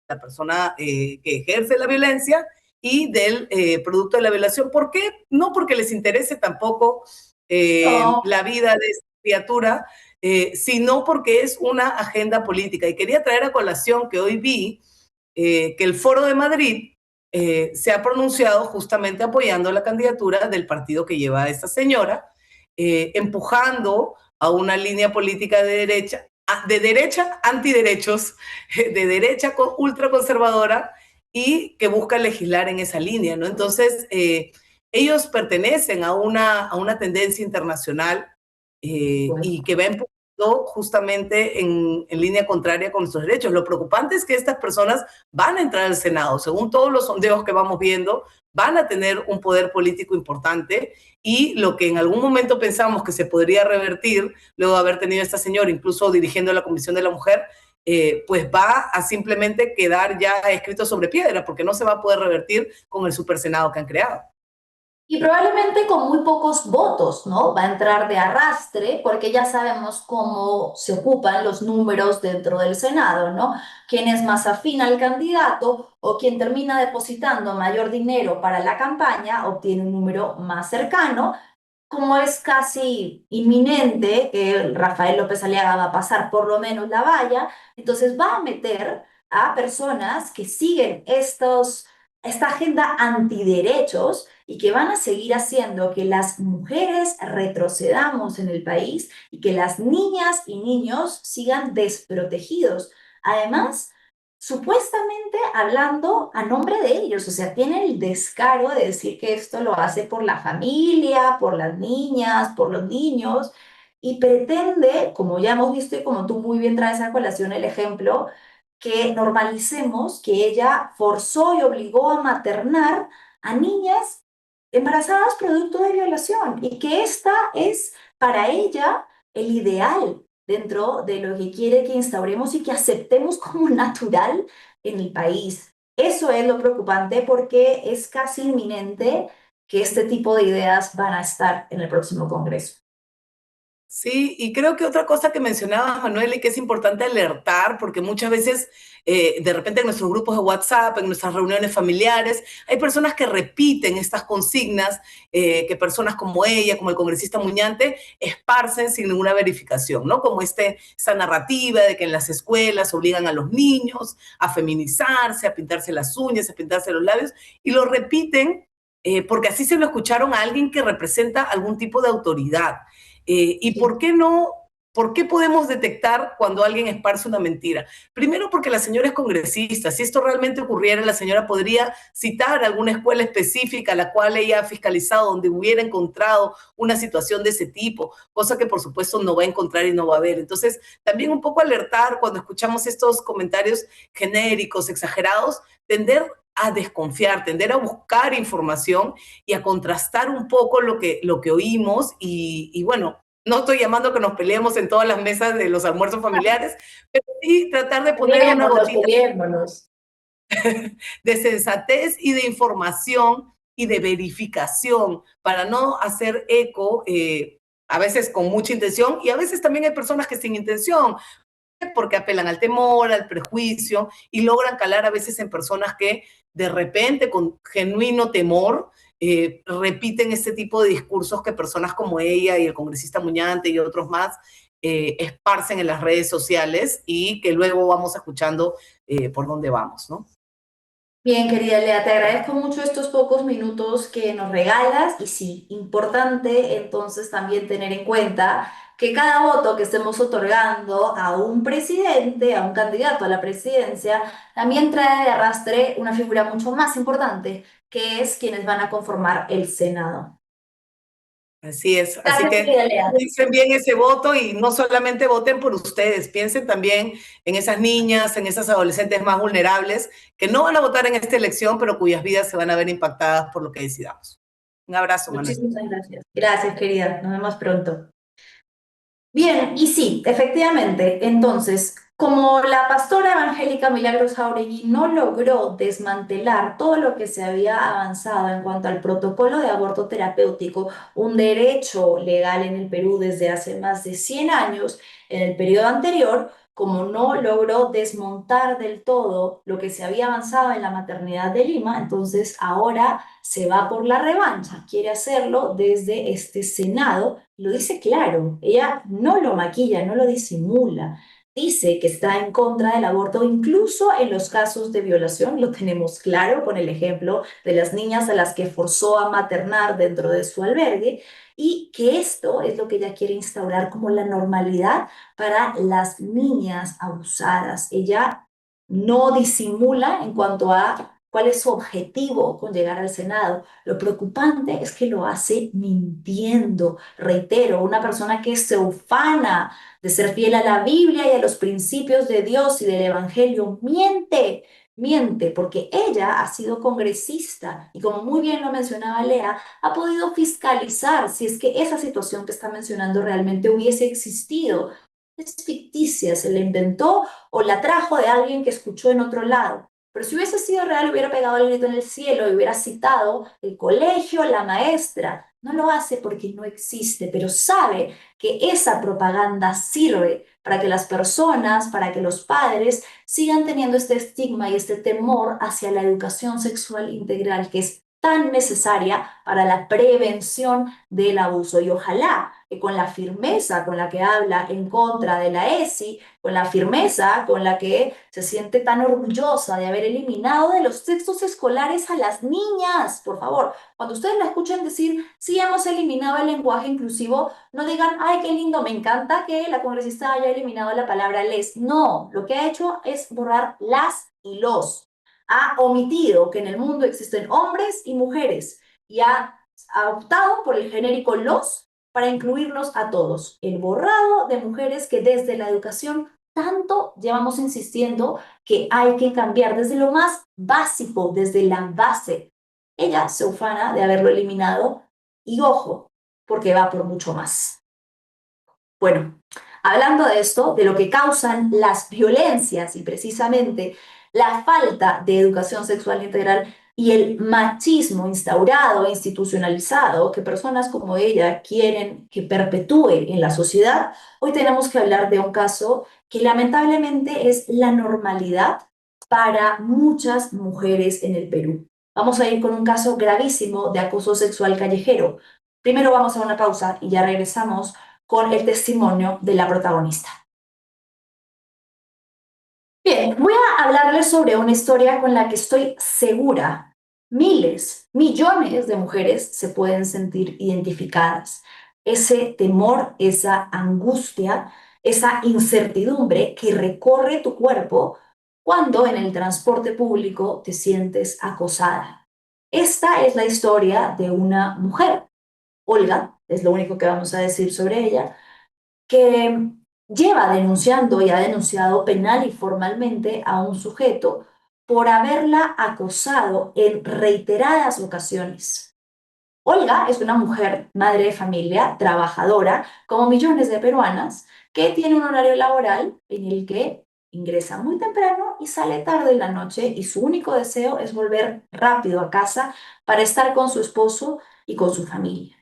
la persona que ejerce la violencia y del producto de la violación. ¿Por qué? No porque les interese tampoco No. la vida de esta criatura, sino porque es una agenda política. Y quería traer a colación que hoy vi que el Foro de Madrid se ha pronunciado justamente apoyando la candidatura del partido que lleva a esta señora, empujando a una línea política de derecha antiderechos, de derecha ultraconservadora, y que busca legislar en esa línea, ¿no? Entonces, ellos pertenecen a una tendencia internacional y que va empujando justamente en línea contraria con nuestros derechos. Lo preocupante es que estas personas van a entrar al Senado, según todos los sondeos que vamos viendo, van a tener un poder político importante y lo que en algún momento pensamos que se podría revertir, luego de haber tenido a esta señora incluso dirigiendo la Comisión de la Mujer, pues va a simplemente quedar ya escrito sobre piedra, porque no se va a poder revertir con el supersenado que han creado. Y probablemente con muy pocos votos, ¿no? Va a entrar de arrastre, porque ya sabemos cómo se ocupan los números dentro del Senado, ¿no? Quién es más afín al candidato o quien termina depositando mayor dinero para la campaña obtiene un número más cercano. Como es casi inminente que Rafael López Aliaga va a pasar por lo menos la valla, entonces va a meter a personas que siguen esta agenda antiderechos y que van a seguir haciendo que las mujeres retrocedamos en el país y que las niñas y niños sigan desprotegidos. Además, supuestamente hablando a nombre de ellos, o sea, tiene el descaro de decir que esto lo hace por la familia, por las niñas, por los niños, y pretende, como ya hemos visto y como tú muy bien traes a colación el ejemplo, que normalicemos que ella forzó y obligó a maternar a niñas embarazadas producto de violación y que esta es para ella el ideal dentro de lo que quiere que instauremos y que aceptemos como natural en el país. Eso es lo preocupante porque es casi inminente que este tipo de ideas van a estar en el próximo Congreso. Sí, y creo que otra cosa que mencionaba Manuel y que es importante alertar, porque muchas veces, de repente en nuestros grupos de WhatsApp, en nuestras reuniones familiares, hay personas que repiten estas consignas que personas como ella, como el congresista Muñante, esparcen sin ninguna verificación, ¿no? Como esta narrativa de que en las escuelas obligan a los niños a feminizarse, a pintarse las uñas, a pintarse los labios, y lo repiten porque así se lo escucharon a alguien que representa algún tipo de autoridad. ¿Y por qué no? ¿Por qué podemos detectar cuando alguien esparce una mentira? Primero porque la señora es congresista. Si esto realmente ocurriera, la señora podría citar alguna escuela específica a la cual ella ha fiscalizado, donde hubiera encontrado una situación de ese tipo, cosa que por supuesto no va a encontrar y no va a ver. Entonces, también un poco alertar cuando escuchamos estos comentarios genéricos, exagerados, tender a desconfiar, tender a buscar información y a contrastar un poco lo que oímos y bueno, no estoy llamando a que nos peleemos en todas las mesas de los almuerzos familiares, pero sí tratar de poner una gotita de sensatez y de información y de verificación para no hacer eco, a veces con mucha intención y a veces también hay personas que sin intención, porque apelan al temor, al prejuicio y logran calar a veces en personas que de repente con genuino temor repiten este tipo de discursos que personas como ella y el congresista Muñante y otros más esparcen en las redes sociales y que luego vamos escuchando por dónde vamos, ¿no? Bien, querida Lea, te agradezco mucho estos pocos minutos que nos regalas y sí, importante entonces también tener en cuenta que cada voto que estemos otorgando a un presidente, a un candidato a la presidencia, también trae de arrastre una figura mucho más importante, que es quienes van a conformar el Senado. Así es, así Gracias, que querida Lea. piensen bien ese voto y no solamente voten por ustedes, piensen también en esas niñas, en esas adolescentes más vulnerables que no van a votar en esta elección, pero cuyas vidas se van a ver impactadas por lo que decidamos. Un abrazo, Manuel. Muchísimas gracias. Gracias, querida. Nos vemos pronto. Bien, y sí, efectivamente, entonces, como la pastora evangélica Milagros Jauregui no logró desmantelar todo lo que se había avanzado en cuanto al protocolo de aborto terapéutico, un derecho legal en el Perú desde hace más de 100 años, en el periodo anterior, como no logró desmontar del todo lo que se había avanzado en la maternidad de Lima, entonces ahora se va por la revancha, quiere hacerlo desde este Senado, lo dice claro, ella no lo maquilla, no lo disimula, dice que está en contra del aborto, incluso en los casos de violación, lo tenemos claro con el ejemplo de las niñas a las que forzó a maternar dentro de su albergue, y que esto es lo que ella quiere instaurar como la normalidad para las niñas abusadas. Ella no disimula en cuanto a cuál es su objetivo con llegar al Senado. Lo preocupante es que lo hace mintiendo. Reitero, una persona que se ufana de ser fiel a la Biblia y a los principios de Dios y del Evangelio, miente. Miente porque ella ha sido congresista y como muy bien lo mencionaba Lea, ha podido fiscalizar si es que esa situación que está mencionando realmente hubiese existido. Es ficticia, se la inventó o la trajo de alguien que escuchó en otro lado. Pero si hubiese sido real, hubiera pegado el grito en el cielo y hubiera citado el colegio, la maestra. No lo hace porque no existe, pero sabe que esa propaganda sirve para que las personas, para que los padres sigan teniendo este estigma y este temor hacia la educación sexual integral que es tan necesaria para la prevención del abuso. Y ojalá que con la firmeza con la que habla en contra de la ESI, con la firmeza con la que se siente tan orgullosa de haber eliminado de los textos escolares a las niñas, por favor, cuando ustedes la escuchen decir, sí, hemos eliminado el lenguaje inclusivo, no digan, ay, qué lindo, me encanta que la congresista haya eliminado la palabra les. No, lo que ha hecho es borrar las y los. Ha omitido que en el mundo existen hombres y mujeres y ha optado por el genérico los para incluirlos a todos. El borrado de mujeres que desde la educación tanto llevamos insistiendo que hay que cambiar desde lo más básico, desde la base. Ella se ufana de haberlo eliminado y ojo, porque va por mucho más. Bueno, hablando de esto, de lo que causan las violencias y precisamente la falta de educación sexual integral, y el machismo instaurado e institucionalizado que personas como ella quieren que perpetúe en la sociedad, hoy tenemos que hablar de un caso que lamentablemente es la normalidad para muchas mujeres en el Perú. Vamos a ir con un caso gravísimo de acoso sexual callejero. Primero vamos a una pausa y ya regresamos con el testimonio de la protagonista. Bien, voy a hablarles sobre una historia con la que estoy segura miles, millones de mujeres se pueden sentir identificadas. Ese temor, esa angustia, esa incertidumbre que recorre tu cuerpo cuando en el transporte público te sientes acosada. Esta es la historia de una mujer. Olga, es lo único que vamos a decir sobre ella, que lleva denunciando y ha denunciado penal y formalmente a un sujeto por haberla acosado en reiteradas ocasiones. Olga es una mujer, madre de familia, trabajadora, como millones de peruanas, que tiene un horario laboral en el que ingresa muy temprano y sale tarde en la noche y su único deseo es volver rápido a casa para estar con su esposo y con su familia.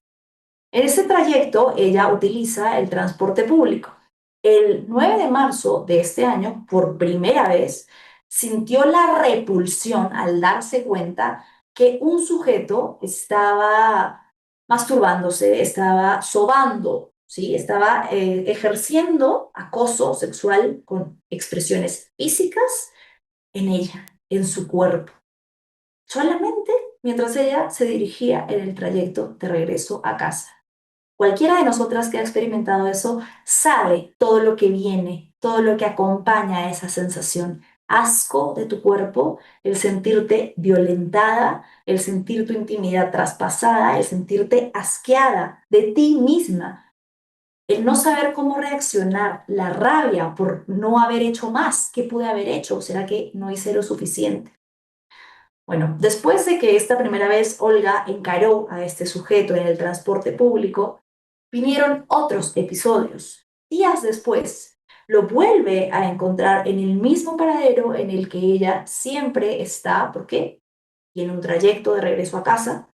En ese trayecto, ella utiliza el transporte público. El 9 de marzo de este año, por primera vez, sintió la repulsión al darse cuenta que un sujeto estaba masturbándose, estaba sobando, ¿sí? Estaba ejerciendo acoso sexual con expresiones físicas en ella, en su cuerpo, solamente mientras ella se dirigía en el trayecto de regreso a casa. Cualquiera de nosotras que ha experimentado eso sabe todo lo que viene, todo lo que acompaña a esa sensación. Asco de tu cuerpo, el sentirte violentada, el sentir tu intimidad traspasada, el sentirte asqueada de ti misma, el no saber cómo reaccionar, la rabia por no haber hecho más. ¿Qué pude haber hecho? ¿Será que no hice lo suficiente? Bueno, después de que esta primera vez Olga encaró a este sujeto en el transporte público, vinieron otros episodios. Días después, lo vuelve a encontrar en el mismo paradero en el que ella siempre está, ¿por qué? Y en un trayecto de regreso a casa,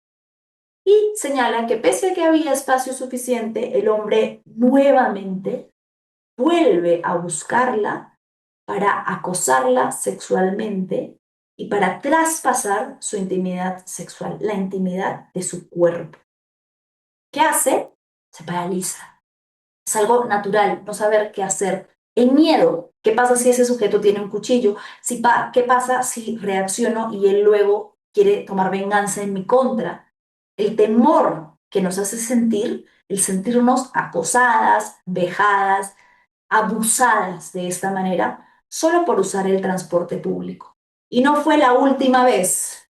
y señala que pese a que había espacio suficiente, el hombre nuevamente vuelve a buscarla para acosarla sexualmente y para traspasar su intimidad sexual, la intimidad de su cuerpo. ¿Qué hace? Se paraliza. Es algo natural, no saber qué hacer. El miedo, ¿qué pasa si ese sujeto tiene un cuchillo? ¿Qué pasa si reacciono y él luego quiere tomar venganza en mi contra? El temor que nos hace sentir, el sentirnos acosadas, vejadas, abusadas de esta manera, solo por usar el transporte público. Y no fue la última vez.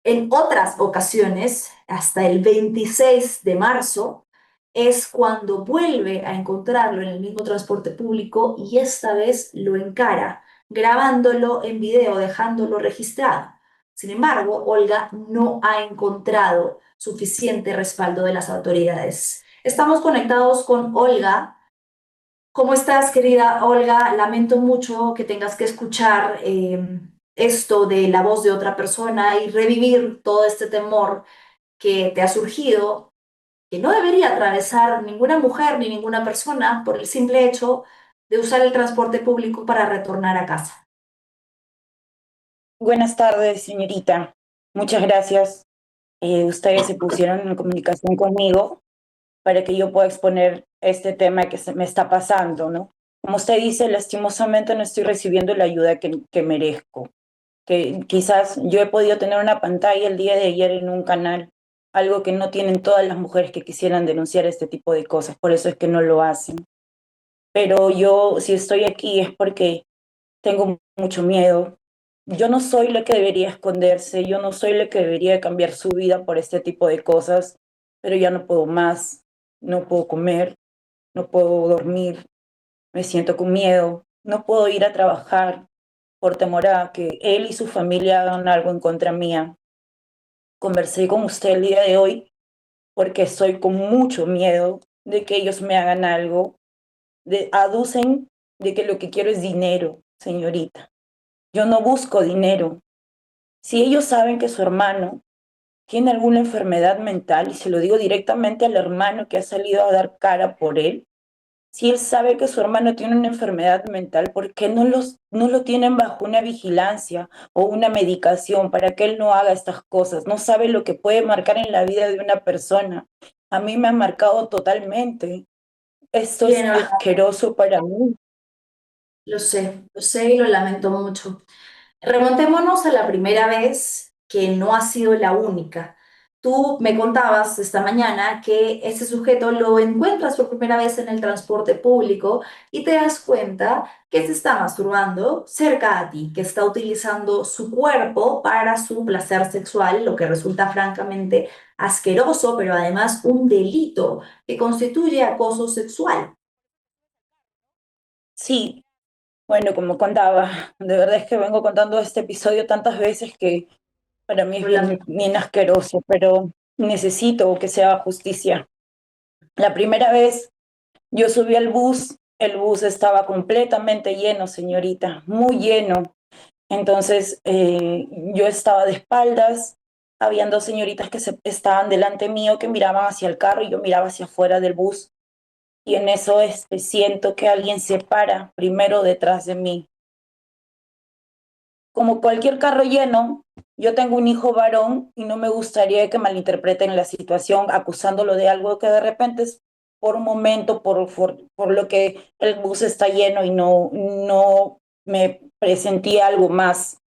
En otras ocasiones, hasta el 26 de marzo, es cuando vuelve a encontrarlo en el mismo transporte público y esta vez lo encara, grabándolo en video, dejándolo registrado. Sin embargo, Olga no ha encontrado suficiente respaldo de las autoridades. Estamos conectados con Olga. ¿Cómo estás, querida Olga? Lamento mucho que tengas que escuchar esto de la voz de otra persona y revivir todo este temor que te ha surgido, que no debería atravesar ninguna mujer ni ninguna persona por el simple hecho de usar el transporte público para retornar a casa. Buenas tardes, señorita. Muchas gracias. Ustedes se pusieron en comunicación conmigo para que yo pueda exponer este tema que se me está pasando, ¿no? Como usted dice, lastimosamente no estoy recibiendo la ayuda que merezco. Que quizás yo he podido tener una pantalla el día de ayer en un canal, algo que no tienen todas las mujeres que quisieran denunciar este tipo de cosas, por eso es que no lo hacen. Pero yo, si estoy aquí es porque tengo mucho miedo. Yo no soy la que debería esconderse, yo no soy la que debería cambiar su vida por este tipo de cosas, pero ya no puedo más, no puedo comer, no puedo dormir, me siento con miedo, no puedo ir a trabajar por temor a que él y su familia hagan algo en contra mía. Conversé con usted el día de hoy porque estoy con mucho miedo de que ellos me hagan algo, aducen de que lo que quiero es dinero, señorita. Yo no busco dinero. Si ellos saben que su hermano tiene alguna enfermedad mental, y se lo digo directamente al hermano que ha salido a dar cara por él, si él sabe que su hermano tiene una enfermedad mental, ¿por qué no lo tienen bajo una vigilancia o una medicación para que él no haga estas cosas? No sabe lo que puede marcar en la vida de una persona. A mí me ha marcado totalmente. Esto es Bien, Olga, asqueroso para mí. lo sé y lo lamento mucho. Remontémonos a la primera vez, que no ha sido la única. Tú me contabas esta mañana que ese sujeto lo encuentras por primera vez en el transporte público y te das cuenta que se está masturbando cerca a ti, que está utilizando su cuerpo para su placer sexual, lo que resulta francamente asqueroso, pero además un delito que constituye acoso sexual. Sí, bueno, como contaba, de verdad es que vengo contando este episodio tantas veces que para mí es Lo bien, lamento. bien asqueroso, pero necesito que se haga justicia. La primera vez yo subí al bus, el bus estaba completamente lleno, señorita, muy lleno. Entonces yo estaba de espaldas, habían dos señoritas que estaban delante mío que miraban hacia el carro y yo miraba hacia afuera del bus. Y en eso siento que alguien se para primero detrás de mí. Como cualquier carro lleno, yo tengo un hijo varón y no me gustaría que malinterpreten la situación acusándolo de algo que de repente es por un momento, por lo que el bus está lleno y no me presentí algo más.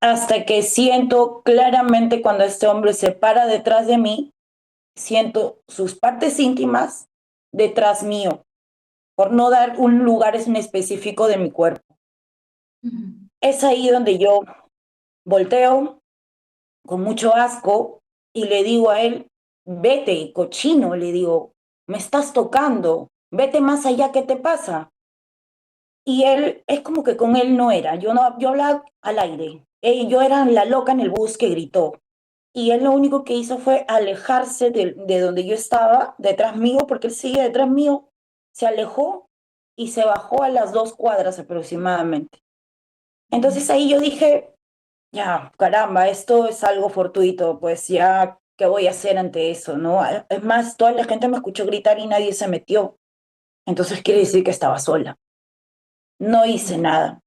Hasta que siento claramente cuando este hombre se para detrás de mí, siento sus partes íntimas detrás mío, por no dar un lugar en específico de mi cuerpo. Ujú. Es ahí donde yo volteo con mucho asco y le digo a él, vete, cochino, le digo, me estás tocando, vete más allá, ¿qué te pasa? Y él, es como que con él no era, yo hablaba al aire, yo era la loca en el bus que gritó. Y él lo único que hizo fue alejarse de donde yo estaba, detrás mío, porque él sigue detrás mío, se alejó y se bajó a las 2 cuadras aproximadamente. Entonces ahí yo dije, ya, caramba, esto es algo fortuito, pues ya, ¿qué voy a hacer ante eso, no? Es más, toda la gente me escuchó gritar y nadie se metió. Entonces quiere decir que estaba sola. No hice nada.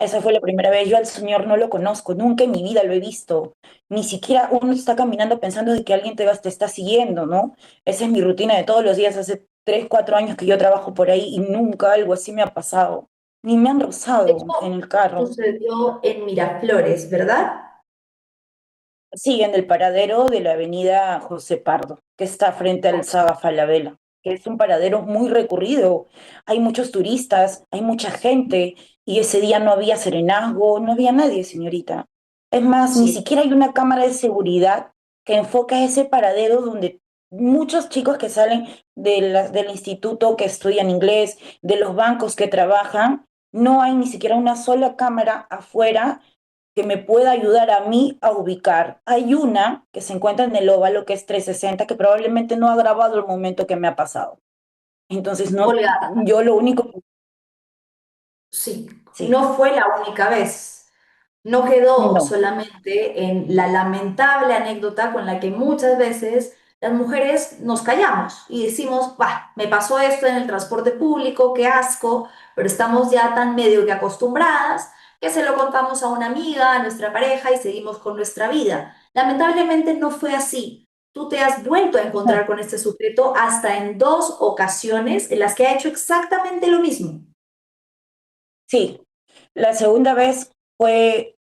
Esa fue la primera vez. Yo al señor no lo conozco, nunca en mi vida lo he visto. Ni siquiera uno está caminando pensando de que alguien te está siguiendo, ¿no? Esa es mi rutina de todos los días. Hace 3, 4 años que yo trabajo por ahí y nunca algo así me ha pasado. Ni me han rozado en Esto el carro. sucedió en Miraflores, ¿verdad? Sí, en el paradero de la avenida José Pardo, que está frente al Saga Falabella, que es un paradero muy recurrido. Hay muchos turistas, hay mucha gente, y ese día no había serenazgo, no había nadie, señorita. Es más, ni Sí. siquiera hay una cámara de seguridad que enfoca ese paradero donde muchos chicos que salen del instituto, que estudian inglés, de los bancos que trabajan, no hay ni siquiera una sola cámara afuera que me pueda ayudar a mí a ubicar. Hay una que se encuentra en el óvalo, que es 360, que probablemente no ha grabado el momento que me ha pasado. Entonces, no, Olga, yo lo único, sí, sí, no fue la única vez. No quedó no, solamente en la lamentable anécdota con la que muchas veces las mujeres nos callamos y decimos, bah, me pasó esto en el transporte público, qué asco, pero estamos ya tan medio que acostumbradas que se lo contamos a una amiga, a nuestra pareja y seguimos con nuestra vida. Lamentablemente no fue así. Tú te has vuelto a no, encontrar con este sujeto hasta en 2 ocasiones en las que ha hecho exactamente lo mismo. sí. La segunda vez fue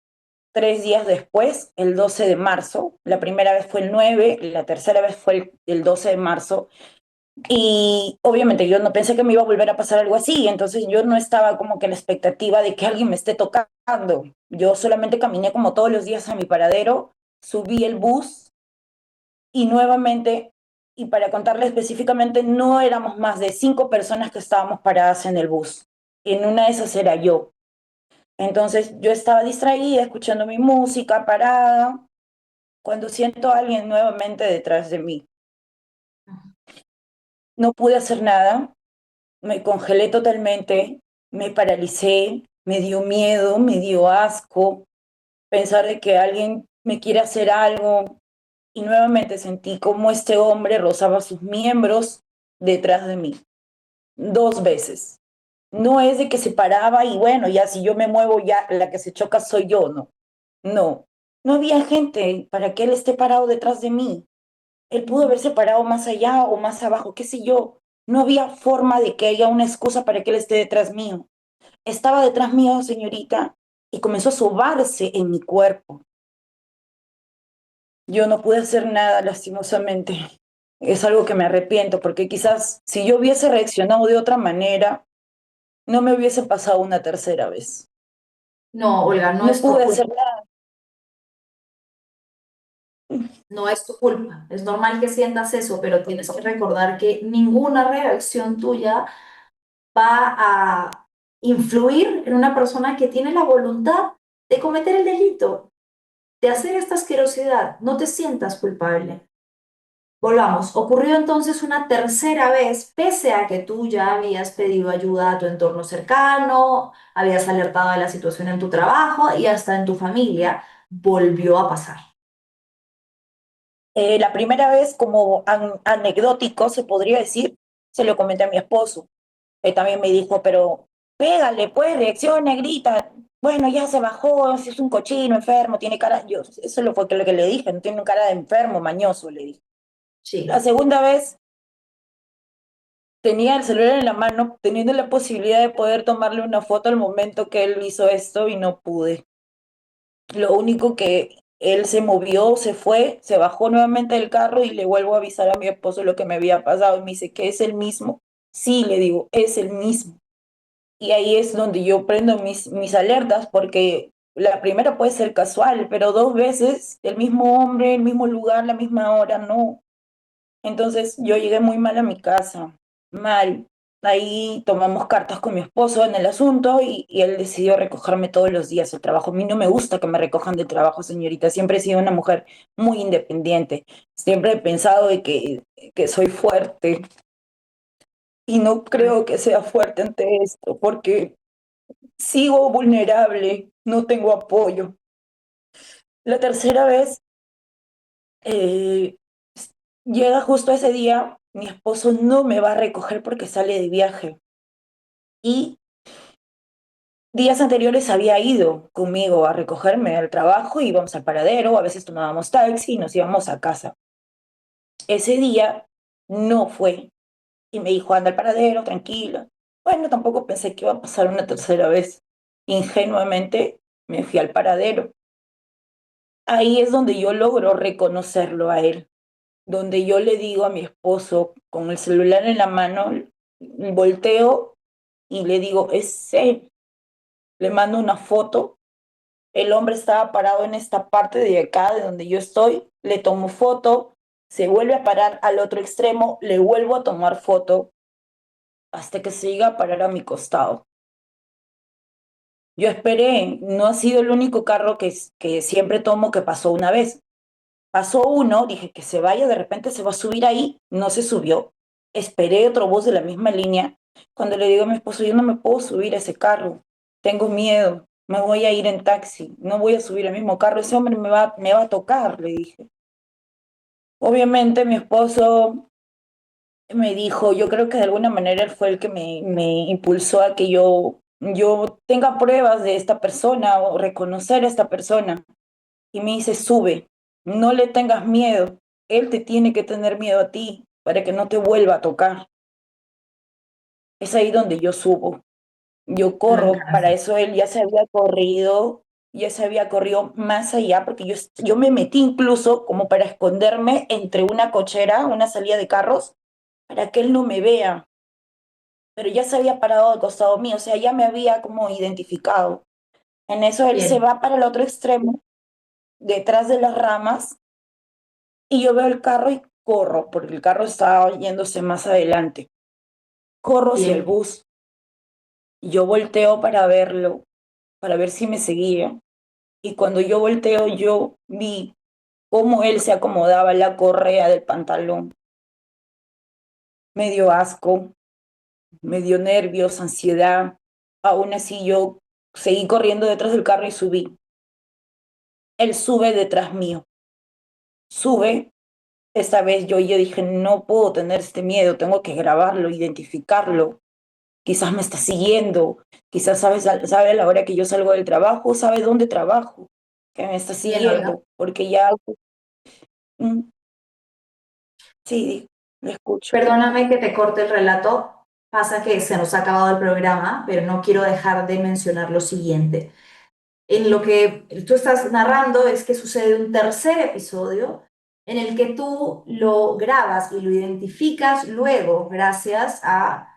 3 días después, el 12 de marzo. La primera vez fue el 9, la tercera vez fue el 12 de marzo. Y obviamente yo no pensé que me iba a volver a pasar algo así, entonces yo no estaba como que a la expectativa de que alguien me esté tocando. Yo solamente caminé como todos los días a mi paradero, subí el bus y nuevamente, y para contarle específicamente, no éramos más de 5 personas que estábamos paradas en el bus. En una de esas era yo. Entonces yo estaba distraída, escuchando mi música, parada, cuando siento a alguien nuevamente detrás de mí. No pude hacer nada, me congelé totalmente, me paralicé, me dio miedo, me dio asco pensar de que alguien me quiere hacer algo. Y nuevamente sentí como este hombre rozaba sus miembros detrás de mí, 2 veces. No es de que se paraba y bueno, ya si yo me muevo, ya la que se choca soy yo, no. No, no había gente para que él esté parado detrás de mí. Él pudo haberse parado más allá o más abajo, qué sé yo. No había forma de que haya una excusa para que él esté detrás mío. Estaba detrás mío, señorita, y comenzó a sobarse en mi cuerpo. Yo no pude hacer nada, lastimosamente. Es algo que me arrepiento, porque quizás si yo hubiese reaccionado de otra manera, no me hubiese pasado una tercera vez. No, Olga, no No es por pude culpa. hacer nada. No es tu culpa. Es normal que sientas eso, pero tienes que recordar que ninguna reacción tuya va a influir en una persona que tiene la voluntad de cometer el delito, de hacer esta asquerosidad. No te sientas culpable. Volvamos, ocurrió entonces una tercera vez, pese a que tú ya habías pedido ayuda a tu entorno cercano, habías alertado de la situación en tu trabajo y hasta en tu familia, volvió a pasar. La primera vez, como anecdótico, se podría decir, se lo comenté a mi esposo. Él también me dijo, pero pégale, pues, reacciona, grita. Bueno, ya se bajó, si es un cochino, enfermo, tiene cara. Yo, eso lo fue lo que le dije, no tiene cara de enfermo, mañoso, le dije. La Sí, segunda vez tenía el celular en la mano, teniendo la posibilidad de poder tomarle una foto al momento que él hizo esto y no pude. Lo único que él se movió, se fue, se bajó nuevamente del carro y le vuelvo a avisar a mi esposo lo que me había pasado. Y me dice que es el mismo. Sí, le digo, es el mismo. Y ahí es donde yo prendo mis alertas porque la primera puede ser casual, pero 2 veces el mismo hombre, el mismo lugar, la misma hora, no. Entonces yo llegué muy mal a mi casa, mal. Ahí tomamos cartas con mi esposo en el asunto y él decidió recogerme todos los días al trabajo. A mí no me gusta que me recojan del trabajo, señorita. Siempre he sido una mujer muy independiente. Siempre he pensado de que soy fuerte y no creo que sea fuerte ante esto porque sigo vulnerable, no tengo apoyo. La tercera vez eh, llega justo ese día, mi esposo no me va a recoger porque sale de viaje. Y días anteriores había ido conmigo a recogerme al trabajo, íbamos al paradero, a veces tomábamos taxi y nos íbamos a casa. Ese día no fue y me dijo, anda al paradero, tranquila. Bueno, tampoco pensé que iba a pasar una tercera vez. Ingenuamente me fui al paradero. Ahí es donde yo logro reconocerlo a él, donde yo le digo a mi esposo con el celular en la mano, volteo y le digo, es él. Le mando una foto. El hombre estaba parado en esta parte de acá, de donde yo estoy. Le tomo foto, se vuelve a parar al otro extremo, le vuelvo a tomar foto hasta que se llega a parar a mi costado. Yo esperé, no ha sido el único carro que siempre tomo que pasó una vez. Pasó uno, dije que se vaya, de repente se va a subir ahí, no se subió. Esperé otro bus de la misma línea. Cuando le digo a mi esposo, yo no me puedo subir a ese carro, tengo miedo, me voy a ir en taxi, no voy a subir al mismo carro, ese hombre me va a tocar, le dije. Obviamente mi esposo me dijo, yo creo que de alguna manera él fue el que me impulsó a que yo tenga pruebas de esta persona o reconocer a esta persona. Y me dice, sube, no le tengas miedo, él te tiene que tener miedo a ti para que no te vuelva a tocar. Es ahí donde yo subo, yo corro, Blanca. para eso él ya se había corrido más allá, porque yo me metí incluso como para esconderme entre una cochera, una salida de carros, para que él no me vea, pero ya se había parado al costado mío, o sea, ya me había como identificado. En eso él se Bien, va para el otro extremo, detrás de las ramas, y yo veo el carro y corro, porque el carro estaba yéndose más adelante. Corro hacia el bien, bus. Yo volteo para verlo, para ver si me seguía. Y cuando yo volteo, yo vi cómo él se acomodaba la correa del pantalón. Me dio asco, me dio nervios, ansiedad. Aún así yo seguí corriendo detrás del carro y subí. él sube detrás mío. Sube, esta vez yo dije, no puedo tener este miedo, tengo que grabarlo, identificarlo. Quizás me está siguiendo, quizás sabe a la hora que yo salgo del trabajo, sabe dónde trabajo, que me está Bien, Olga. siguiendo, porque ya... Mm, sí, lo escucho. Perdóname que te corte el relato. Pasa que se nos ha acabado el programa, pero no quiero dejar de mencionar lo siguiente. En lo que tú estás narrando es que sucede un tercer episodio en el que tú lo grabas y lo identificas luego gracias a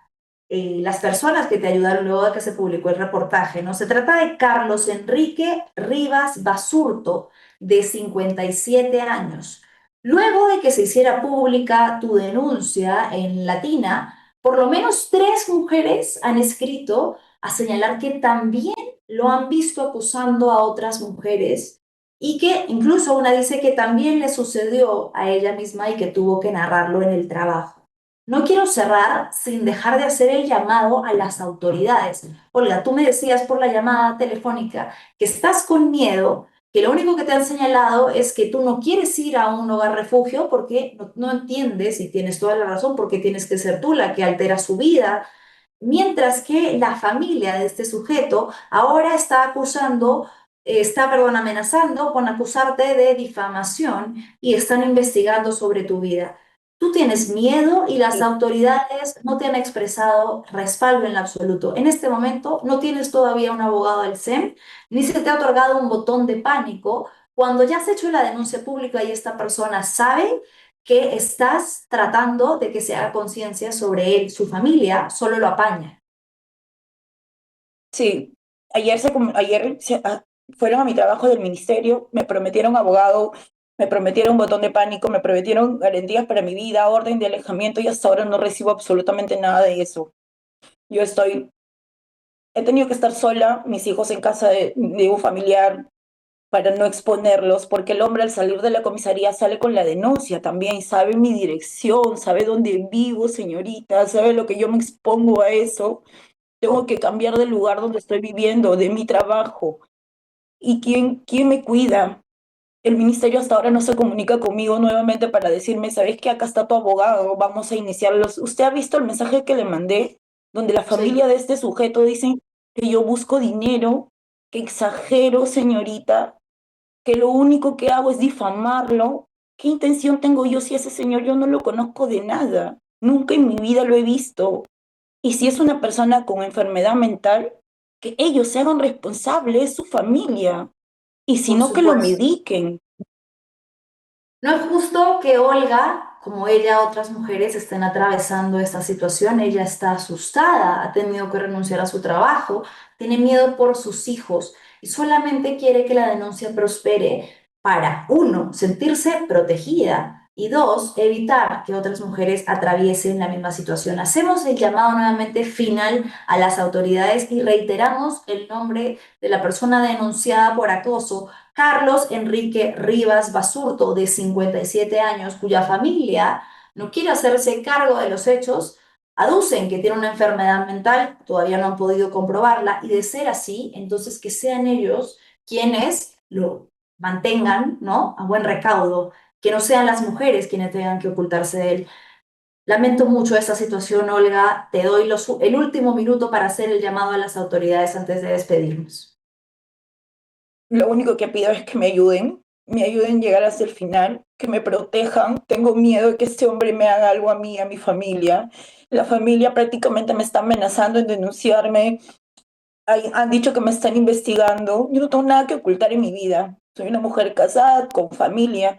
las personas que te ayudaron luego de que se publicó el reportaje, ¿no? Se trata de Carlos Enrique Rivas Basurto, de 57 años. Luego de que se hiciera pública tu denuncia en Latina, por lo menos 3 mujeres han escrito a señalar que también lo han visto acusando a otras mujeres y que incluso una dice que también le sucedió a ella misma y que tuvo que narrarlo en el trabajo. No quiero cerrar sin dejar de hacer el llamado a las autoridades. Olga, tú me decías por la llamada telefónica que estás con miedo, que lo único que te han señalado es que tú no quieres ir a un hogar refugio porque no entiendes, y tienes toda la razón, porque tienes que ser tú la que altera su vida, mientras que la familia de este sujeto ahora está acusando, perdón, amenazando con acusarte de difamación y están investigando sobre tu vida. Tú tienes miedo y las autoridades no te han expresado respaldo en lo absoluto. En este momento no tienes todavía un abogado del SEM, ni se te ha otorgado un botón de pánico. Cuando ya has hecho la denuncia pública y esta persona sabe que estás tratando de que se haga conciencia sobre él, su familia solo lo apaña. Sí, fueron a mi trabajo del ministerio, me prometieron abogado, me prometieron botón de pánico, me prometieron garantías para mi vida, orden de alejamiento y hasta ahora no recibo absolutamente nada de eso. He tenido que estar sola, mis hijos en casa de un familiar para no exponerlos, porque el hombre al salir de la comisaría sale con la denuncia también, sabe mi dirección, sabe dónde vivo, señorita, sabe lo que yo me expongo a eso. Tengo que cambiar del lugar donde estoy viviendo, de mi trabajo. ¿Y quién me cuida? El ministerio hasta ahora no se comunica conmigo nuevamente para decirme, ¿sabes qué? Acá está tu abogado, vamos a iniciarlos. ¿Usted ha visto el mensaje que le mandé? Donde la familia Sí. de este sujeto dice que yo busco dinero, que exagero, señorita, que lo único que hago es difamarlo. ¿Qué intención tengo yo si ese señor yo no lo conozco de nada? Nunca en mi vida lo he visto. Y si es una persona con enfermedad mental, que ellos se hagan responsables, es su familia. Y si Por no, que lo supuesto. mediquen. No es justo que Olga, como ella, otras mujeres estén atravesando esta situación. Ella está asustada, ha tenido que renunciar a su trabajo, tiene miedo por sus hijos y solamente quiere que la denuncia prospere para, uno, sentirse protegida y dos, evitar que otras mujeres atraviesen la misma situación. Hacemos el llamado nuevamente final a las autoridades y reiteramos el nombre de la persona denunciada por acoso, Carlos Enrique Rivas Basurto, de 57 años, cuya familia no quiere hacerse cargo de los hechos, aducen que tiene una enfermedad mental, todavía no han podido comprobarla, y de ser así, entonces que sean ellos quienes lo mantengan, ¿no?, a buen recaudo, que no sean las mujeres quienes tengan que ocultarse de él. Lamento mucho esta situación, Olga. Te doy el último minuto para hacer el llamado a las autoridades antes de despedirnos. Lo único que pido es que me ayuden a llegar hasta el final, que me protejan. Tengo miedo de que este hombre me haga algo a mí, a mi familia. La familia prácticamente me está amenazando en denunciarme. Han dicho que me están investigando. Yo no tengo nada que ocultar en mi vida. Soy una mujer casada, con familia,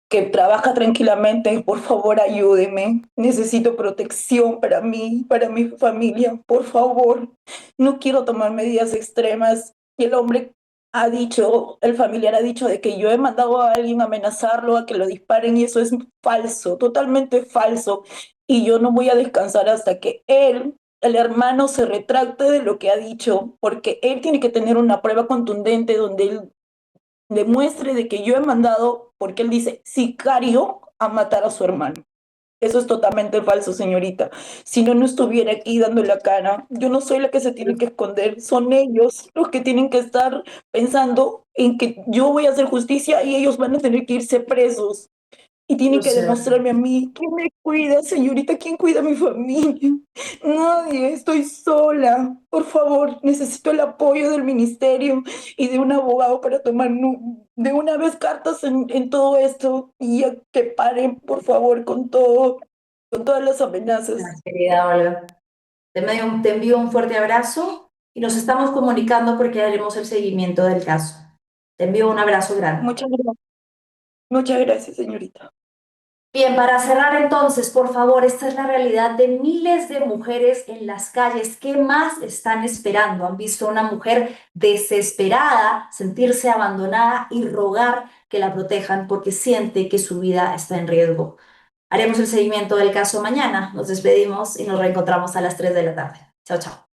que trabaja tranquilamente. Por favor, ayúdeme. Necesito protección para mí, para mi familia. Por favor, no quiero tomar medidas extremas. Y el familiar ha dicho de que yo he mandado a alguien a amenazarlo, a que lo disparen, y eso es falso, totalmente falso. Y yo no voy a descansar hasta que el hermano, se retracte de lo que ha dicho, porque él tiene que tener una prueba contundente donde él demuestre de que yo he mandado, porque él dice, sicario, a matar a su hermano. Eso es totalmente falso, señorita. Si no, no estuviera aquí dando la cara. Yo no soy la que se tiene que esconder. Son ellos los que tienen que estar pensando en que yo voy a hacer justicia y ellos van a tener que irse presos. Y Yo tienen que sé. demostrarme a mí quién me cuida, señorita, quién cuida a mi familia. Nadie, estoy sola. Por favor, necesito el apoyo del ministerio y de un abogado para tomar de una vez cartas en todo esto y ya que paren, por favor, con todo, con todas las amenazas. Querida Olga, te envío un fuerte abrazo y nos estamos comunicando porque haremos el seguimiento del caso. Te envío un abrazo grande. Muchas gracias. Muchas gracias, señorita. Bien, para cerrar entonces, por favor, esta es la realidad de miles de mujeres en las calles. ¿Qué más están esperando? Han visto a una mujer desesperada sentirse abandonada y rogar que la protejan porque siente que su vida está en riesgo. Haremos el seguimiento del caso mañana. Nos despedimos y nos reencontramos a las 3 de la tarde. Chao, chao.